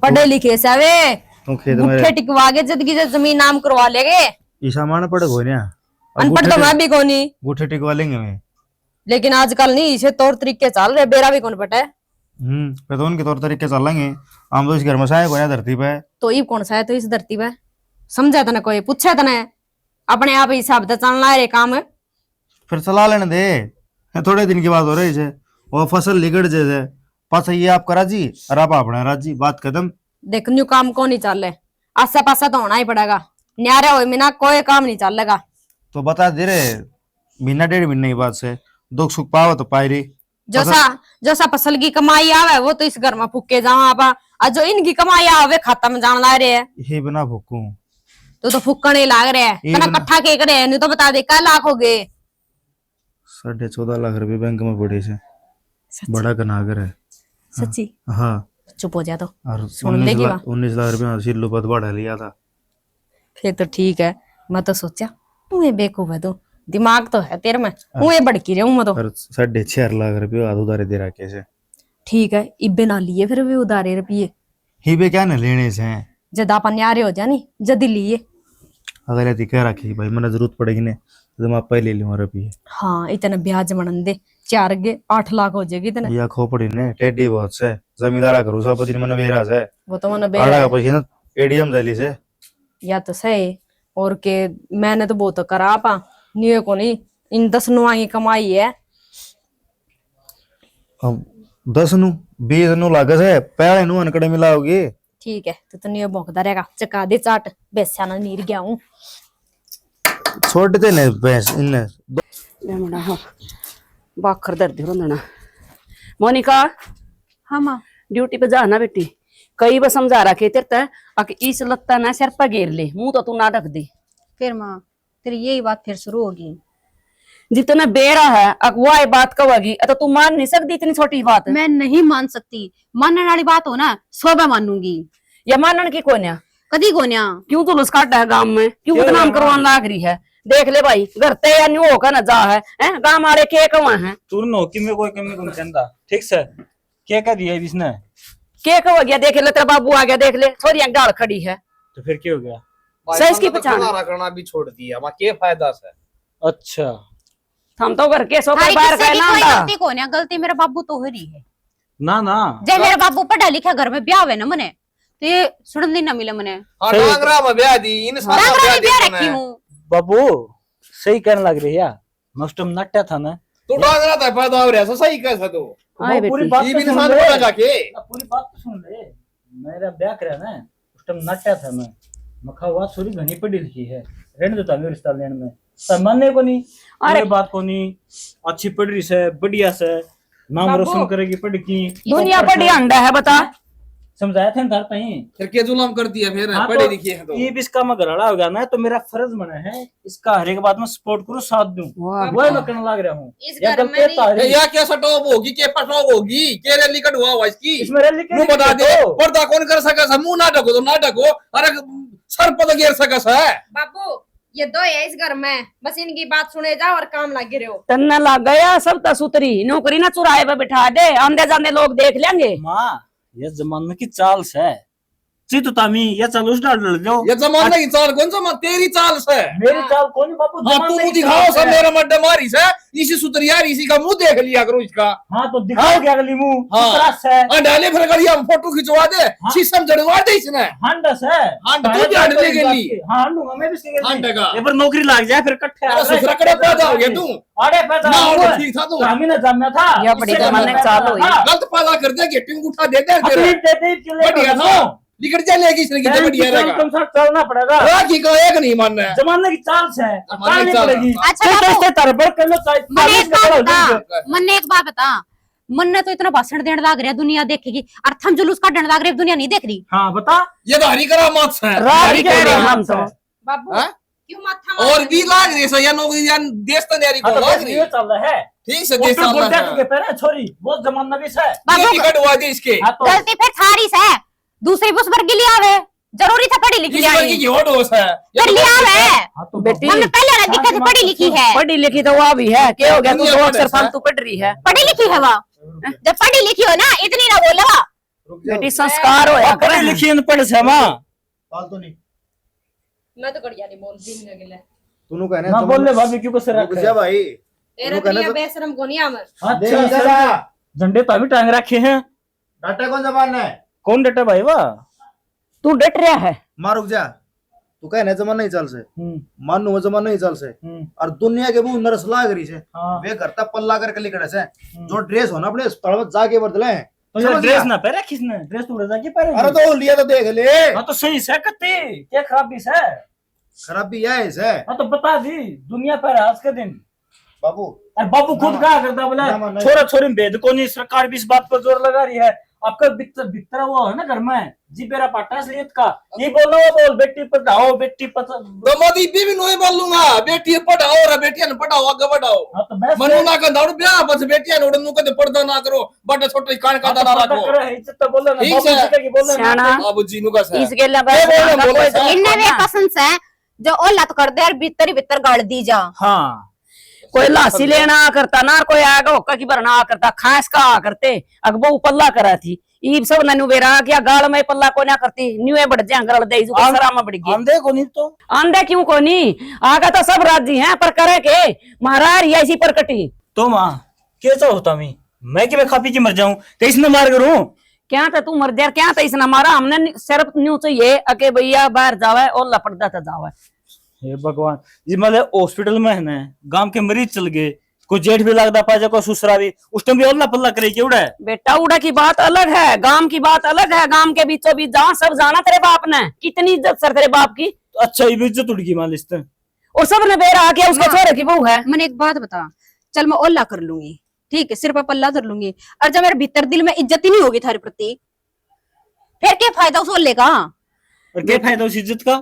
पढ़े लिखे से वे
तू खेत में
गुट्ठे
रह
टिकवा के जिंदगी से जमीन नाम करवा लेगे।
ईसा मान पड़ गो ना
अनपढ़ तो मैं भी कोनी,
गुठे टिकवा लेंगे मैं।
लेकिन आजकल नहीं इसे तौर तरीके चल रहे, बेरा भी कौन पटे।
फिर तो उनके तौर तरीके चलेंगे। हम तो इस घर में साए को धरती पे।
तो ये कौन सा है तो इस धरती पे समझा तने कोई पूछा तने, अपने आप हिसाब से चलना है काम।
फिर चला लेने दे, थोड़े दिन की बात हो रही है, वो फसल लिगड़ जाए पास ये आपका राजी और आप अपना राजी, बात खत्म।
देख न्यू काम को नहीं चल रहे, आसा पासा तो होना ही पड़ेगा, न्यारे हो बिना कोई काम नहीं चलेगा।
तो बता दे रहे महीना 1.5 महीने की बात से दुख सुख पाओ तो पाई रही।
जो सा फसल की कमाई आवे वो तो इस घर में फूके जावा आपा, और जो इनकी कमाई आवे खाता में जान ला रहे है।
ये बिना भूखू
तो फुक्कने लाग रहे है तना कट्ठा के करे नहीं तो बता दे क्या लाख हो गए
14.5 लाख रुपए बैंक में पड़े से बड़ा कनागर है
सच्ची
हाँ
चुप हो जा तो
और
सुन लेगी
19 लाख रुपया सिल्लू पद बढ़ा लिया था
फिर तो ठीक है मैं तो सोचा तू ये बेवकूफ है तो दिमाग तो है तेरे में हूँ ये भड़की रही हूँ मैं तो
और 6.5 लाख रुपये आध उधारे दे रखे से
ठीक है इब्बे ना लिए फिर भी उधारे रुपये
ही बे क्या न लेने से हैं
जद अपन न्यारे हो जानी जद लिए
अगर यदि कह रखी भाई मैंने जरूरत पड़ेगी ने तो मैं आप ले लूंगा रुपये
हाँ इतना ब्याज बनन दे 4 गे 8 लाख हो जाएगी इतना
या खोपड़ी ने टेडी बहुत से जमींदारा करू सब दिन मैंने बेरा से
वो तो मैंने
आड़ा का पैसे ना एडीएम दली से
या तो सही और के मैंने तो बहुत करा पा नहीं को नहीं इन 10 नुआ की कमाई है
अब 10 नु 20 नु लागत है पहले नु अनकड़े मिलाओगे
ठीक है तो नहीं भौंकता रहेगा चका दे चाट बेस्या ना नीर गया हूँ
छोड़ते ने भैंस इनने
लेमड़ा हाँ बाखर दर्द रोंदना मोनिका
हाँ माँ
ड्यूटी पे जाना बेटी कई बार समझा रखे तेरे तक अक इस लत्ता ना सिर पर घेर ले मुंह तो तू ना ढक दे
फिर माँ तेरी यही बात फिर शुरू होगी
जितना बेरा है अक वो बात कहोगी तो तू मान नहीं सकती इतनी छोटी बात
मैं नहीं मान सकती मानने वाली बात हो ना सो मैं मानूंगी
या मानन की कोन्या
कदी कोन्या
क्यों तो लुस काटा है गांव में क्यों बदनाम करवाने लाग रही है देख ले भाई घर ते या न्यू होकर न जा है गांव वाले के कवा है
तू नो कि मैं कोई कमी कौन चंदा ठीक से क्या कर दिया इसने
के कहो गया देख ले तेरा बाबू आ गया देख ले छोरिया गाल खड़ी है
तो फिर क्या हो गया
सही इसकी पहचान
करना भी छोड़ दिया वहां के फायदा से
अच्छा
हम तो घर के सोफे
थारी
बाहर
किससे की
कहना
कोई
था
गलती कोन्या गलती मेरा बाबू तो हो रही है
ना ना
जब मेरा बाबू पढ़ा लिखा घर में ब्याह हुए ना मने तो ये सुनने ना मिले मने
हां डांगरा में ब्याह दी इंसान का ब्याह
ब्याह
दी
रखी हूँ
बाबू सही कहने लग रही है मस्टम नट्टा था ना
तू डांगरा था पैदा हो रहा है सही कैसा तो
आए
पूरी
बेटी
बात
ये
तो
भी
सुन
इंसान
ले।
पता जाके
पूरी बात तो सुन ले मेरा ब्याह करा ना उस टाइम नट्टा था मैं मखा हुआ थोड़ी घनी पढ़ी लिखी है रहने देता मेरे रिश्ता लेने में तो मानने को नहीं अरे बात को नहीं अच्छी पढ़ रही से बढ़िया से नाम रोशन करेगी पढ़ की
दुनिया बड़ी अंडा है बता
समझाया था ना कहीं
फिर के जुल्म कर दिया फिर
हाँ,
पढ़े
तो
लिखे हैं तो
ये भी इसका मैं घराड़ा हो गया ना तो मेरा फर्ज बना है इसका हर एक बात में सपोर्ट करूँ साथ दूं वही मैं करने लग रहा हूँ
इस
या
घर में
गलती तारी
या क्या सटॉप होगी के फटॉप होगी के रैली कटवा हुआ इसकी
इसमें रैली के
मुंह बता दे पर्दा कौन कर सका मुंह ना ढको तो ना ढको अरे सर पर घेर सका है
बाबू ये दो है इस घर में बस इनकी बात सुने जाओ और काम लगे रहो
तन्ना लग गया सब तसुतरी नौकरी ना चुराए पे बिठा दे आंदे जाने लोग देख लेंगे
माँ ये जमाने की चाल है ची तो तामी ये चाल उस डाल दो
ये जमाने की चाल कौन सा तेरी चाल से
मेरी चाल कौन बापू
हाँ
जमाने
तू
की
दिखाओ
चाल
सब
है।
मेरा मड्डा मारी से इसी सुतरिया इसी का मुंह देख लिया करो इसका
हाँ तो दिखाओ क्या गली मुंह
हाँ।
त्रास है
डाले फिर करिए हम फोटो खिंचवा दे शीशम जड़वा दे इसने
हांडस है
हांड तू भी हांड ले गेली
हाँ हांडूंगा मैं भी इसके
हांड का
ये पर नौकरी लग जाए फिर इकट्ठे आ
अरे
गए।
सुसरकड़े पैदा हो गया तू
अरे पैदा
ना
हुआ
और
है।
ठीक था तू
हमें ना जानना था
या बड़ी
इससे
जमाने
जानना
चाल
था।
हुई।
हाँ,
गलत पैदा कर दिया गेटिंग उठा दे दे फिर
तकलीफ देते ही चले
बढ़िया
गए।
था निकट जा लेगी इसने की बढ़िया रहेगा
तुम साथ चलना पड़ेगा
राखी का एक नहीं मानना है
जमाने की चाल से है
जमाने की
चालनी
चाल।
पड़ेगी
अच्छा
तो
बाबू,
इससे तरबड़ करना चाहिए
मने एक बात बता
जाएगा।
मन्ने एक बात बता मन्ने तो इतना भाषण देने लग रहा दुनिया देखेगी और थम जुलूस काटने लग रहे दुनिया नहीं देख रही
हाँ बता
ये तो हरी करा मत है
राजी कह रहे हम तो
बाबू
हाँ?
क्यों माथा
और भी लाग रही है या नौकरी या देश तैयारी
हाँ
को
तो
लाग
बस
रही
ये चल रहा है
ठीक से देश
ऊपर
चल
गुड्डा
रहा
के
है
पैर छोरी वो जमाना भी है
बाबू
ये टिकट हुआ दे इसके
हाँ तो
गलती फिर थारी से है दूसरी बुस वर्ग के लिए आवे जरूरी था पढ़ी लिखी
इस वर्ग की हो डोस है ये
फिर लिया आवे
हाँ तो
बेटी
हमने पहले ना दिक्कत से पढ़ी लिखी है
पढ़ी लिखी तो वो भी है क्या हो गया तू
दुनिया
दो
पढ़े
अक्षर
से।
फालतू पढ़ रही है
पढ़ी लिखी है वो जब पढ़ी लिखी हो ना इतनी ना बोला
बेटी संस्कार होया
पढ़े
करे
लिखी न पढ़े से माँ
फालतू नहीं
मैं तो कड़िया नहीं बोलती नहीं अगले
तूनु कहने
ना बोल ले भाभी क्यों कैसे
रुक जा भाई
तेरे
कहने
तो
तो-
बेशरम को नहीं आमर
अच्छा सर झंडे तो अभी टांग रखे हैं
डाटा कौन जमाना है
कौन डटा भाई वाह
तू डट रहा है
मार रुक जा तू कहने जमाना नहीं चल से मानू वो जमाना नहीं चल से और दुनिया के मुंह नरस लाग रही से
हाँ।
वे घर तक पल्ला करके लिखड़े से जो ड्रेस होना अपने तड़वत जाके बदले
तो ये ड्रेस ना पहने किसने ड्रेस तो उड़ा जाके पहने
अरे तो लिया तो देख ले
हाँ तो सही से कत्ती क्या खराबी से
खराबी है इसे
हाँ तो बता दी दुनिया पर आज के दिन
बाबू
अरे बाबू खुद कहा करता बोला
ना, ना,
छोरा छोरी भेद को नहीं सरकार भी इस बात पर जोर लगा रही है आपका बितर वो है ना घर में जी बेरा पाटा असलियत का ये बोलो वो बोल बेटी पढ़ाओ बेटी
तो मोदी भी नहीं बोलूंगा बेटी पढ़ाओ और बेटियां पढ़ाओ आगे बढ़ाओ
हाँ तो बस
मनु ना कर दौड़ ब्याह बस बेटियां नोड़ नु कदे पर्दा ना करो बड़ा छोटे कान का दाना रखो
करे इज्जत तो बोलो ना
ठीक
बाबू
है।
जी का की बोलो ना
सियाना
बाबू जी नु का सा
इस गेला
इन्ने वे पसंद है जो ओ लत कर दे और भीतर ही भीतर गाड़ दी जा।
हाँ
कोई लासी लेना करता ना कोई आगा होका की भरना करता खास का करते अगबो पल्ला करा थी ई सब ननु बेरा क्या गाल में पल्ला को ना करती न्यूए बढ़ जा गरल दे जो सरा में बढ़ गई
आंधे को नहीं तो
आंधे क्यों को नहीं आगा तो सब राजी हैं पर करे के महाराज ये ऐसी प्रकटी
तो माँ कैसा होता मैं कि मैं खा पी के मर जाऊं तो इसने मार करूं
क्या था तू मर जा क्या था इसने मारा हमने सिर्फ न्यू चाहिए अके भैया बाहर जावे और लपटदा था जावे।
हे भगवान जी मतलब हॉस्पिटल में है ना गांव के मरीज चल गए कोई जेठ भी लगता पाजा कोई सुसरा भी उस टाइम भी अल्लाह पल्ला करे क्यों है
बेटा उड़ा की बात अलग है गांव की बात अलग है गांव के बीचों बीच जहाँ सब जाना तेरे बाप ने कितनी इज्जत सर तेरे बाप की
तो अच्छा ये भी इज्जत उड़ गई मान लिस्ट
और सब ने बेरा आके उसके छोरे की बहू है।
मैंने एक बात बता, चल मैं ओला कर लूंगी, ठीक है, सिर पर पल्ला धर लूंगी, और जब मेरे भीतर दिल में इज्जत ही नहीं होगी थारे प्रति, फिर क्या फायदा उस ओले का?
और क्या फायदा उस इज्जत का?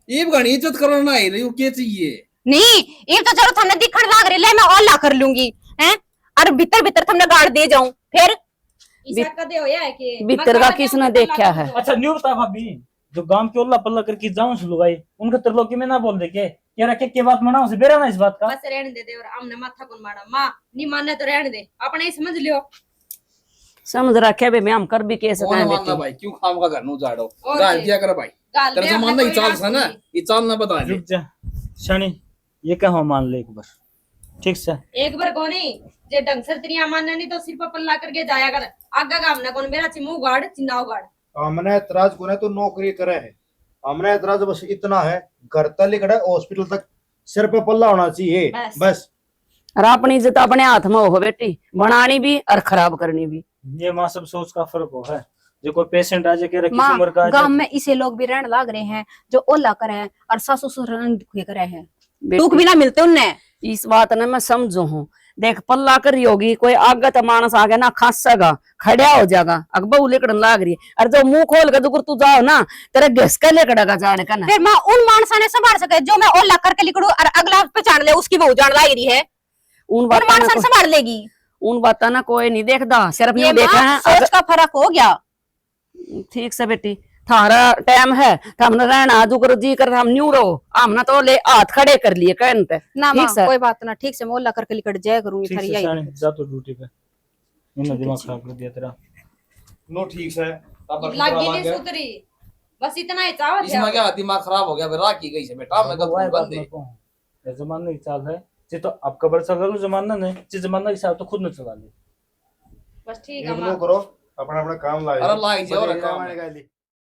ये घणी इज्जत करना है रही क्या चाहिए
नहीं ये तो चलो थमने दिखण लाग रही ले मैं ओला कर लूंगी हैं, और भीतर भीतर थमने गाड़ दे जाऊं फिर
भीतर का किसने देखा है।
अच्छा न्यू बता भाभी जो गांव के ओला पल्ला करके जाऊं सुलगाई उनका त्रिलोकी में ना बोल दे के क्या रखे के बात मनाओ से बेरा ना इस बात का
बस रहने दे दे और हमने माथा कौन मारा मां नहीं मानने तो रहने दे अपने ही समझ लियो
समझ रखे बे मैं हम कर भी कैसे
कौन
कहें
मानना
बेटी
भाई क्यों खाम का घर नु जाड़ो
और
गाल
जी।
दिया कर भाई
गाल
तेरे
में
जमाना
अपने
ही चाल
कोई
सा ना
रास्ते
ये चाल ना बता दे
रुक जा शनि ये क्या हो मान ले एक बार ठीक से
नहीं। एक बार कोनी जे ढंग से तेरी मानने नहीं तो सिर पर पल्ला करके जाया कर आगा काम ना कौन मेरा चिमू गाड़ चिन्नाव गाड़
हमने एतराज को तो नौकरी करे है, हमने एतराज बस इतना है घर तक लिखड़ा हॉस्पिटल तक सिर पे पल्ला होना चाहिए बस।
और अपनी इज्जत अपने हाथ में हो बेटी, बनानी भी और खराब करनी भी।
ये माँ सब सोच का फर्क हो है जो कोई पेशेंट आ जाए किस
माँ
उम्र का आ
गांव
जाए
में इसे लोग भी रहने लाग रहे हैं जो ओला करे हैं और सासू ससुर दुखी करे हैं,
बेटी,
दुख भी ना मिलते उन्हें।
इस बात ने मैं समझू हूँ। देख पल्ला करी होगी कोई आगत मानस आ गया ना खासेगा खड़ा हो जाएगा अकबू लेकड़न लाग रही है और जो मुंह खोल के दुकर तू जाओ ना तेरे घस के लेकड़ेगा जाने का ना।
फिर माँ उन मानसा ने संभाल सके जो मैं ओला करके लिखड़ू और अगला पहचान ले उसकी बहू जान लाग रही है,
उन
उन
बातों
मानसा
ने
संभाल लेगी।
उन बातों ना कोई नहीं देखता सिर्फ
ये
ये देखा
माँ
है
सोच का फर्क हो गया।
ठीक से बेटी थारा टाइम है हमने रहना दुकर जी कर हम न्यू रहो हमने तो ले हाथ खड़े कर लिए कहन पे
ना
ठीक
माँ
सर।
कोई बात ना, ठीक से मैं ओला करके लिखड़ जाया करूंगी
ठीक
थारी
से
यही।
शानी जा तो ड्यूटी पे इन्होंने दिमाग खराब कर दिया तेरा
नो ठीक है
लागी नहीं सुतरी बस इतना ही चाहत है
इसमें क्या दिमाग खराब हो गया बेरा की गई से बेटा मैं
वो है
कब
बात
बंदे
मेरे को। ये जमाना की चाल है जे तो आपका बरसा करो जमाना ने जे जमाना के साथ तो खुद न चला ले
बस ठीक
ये
है
लो
मां
करो अपना अपना काम लाए
अरे लाई जी और
बड़े
काम
रामायण का ली।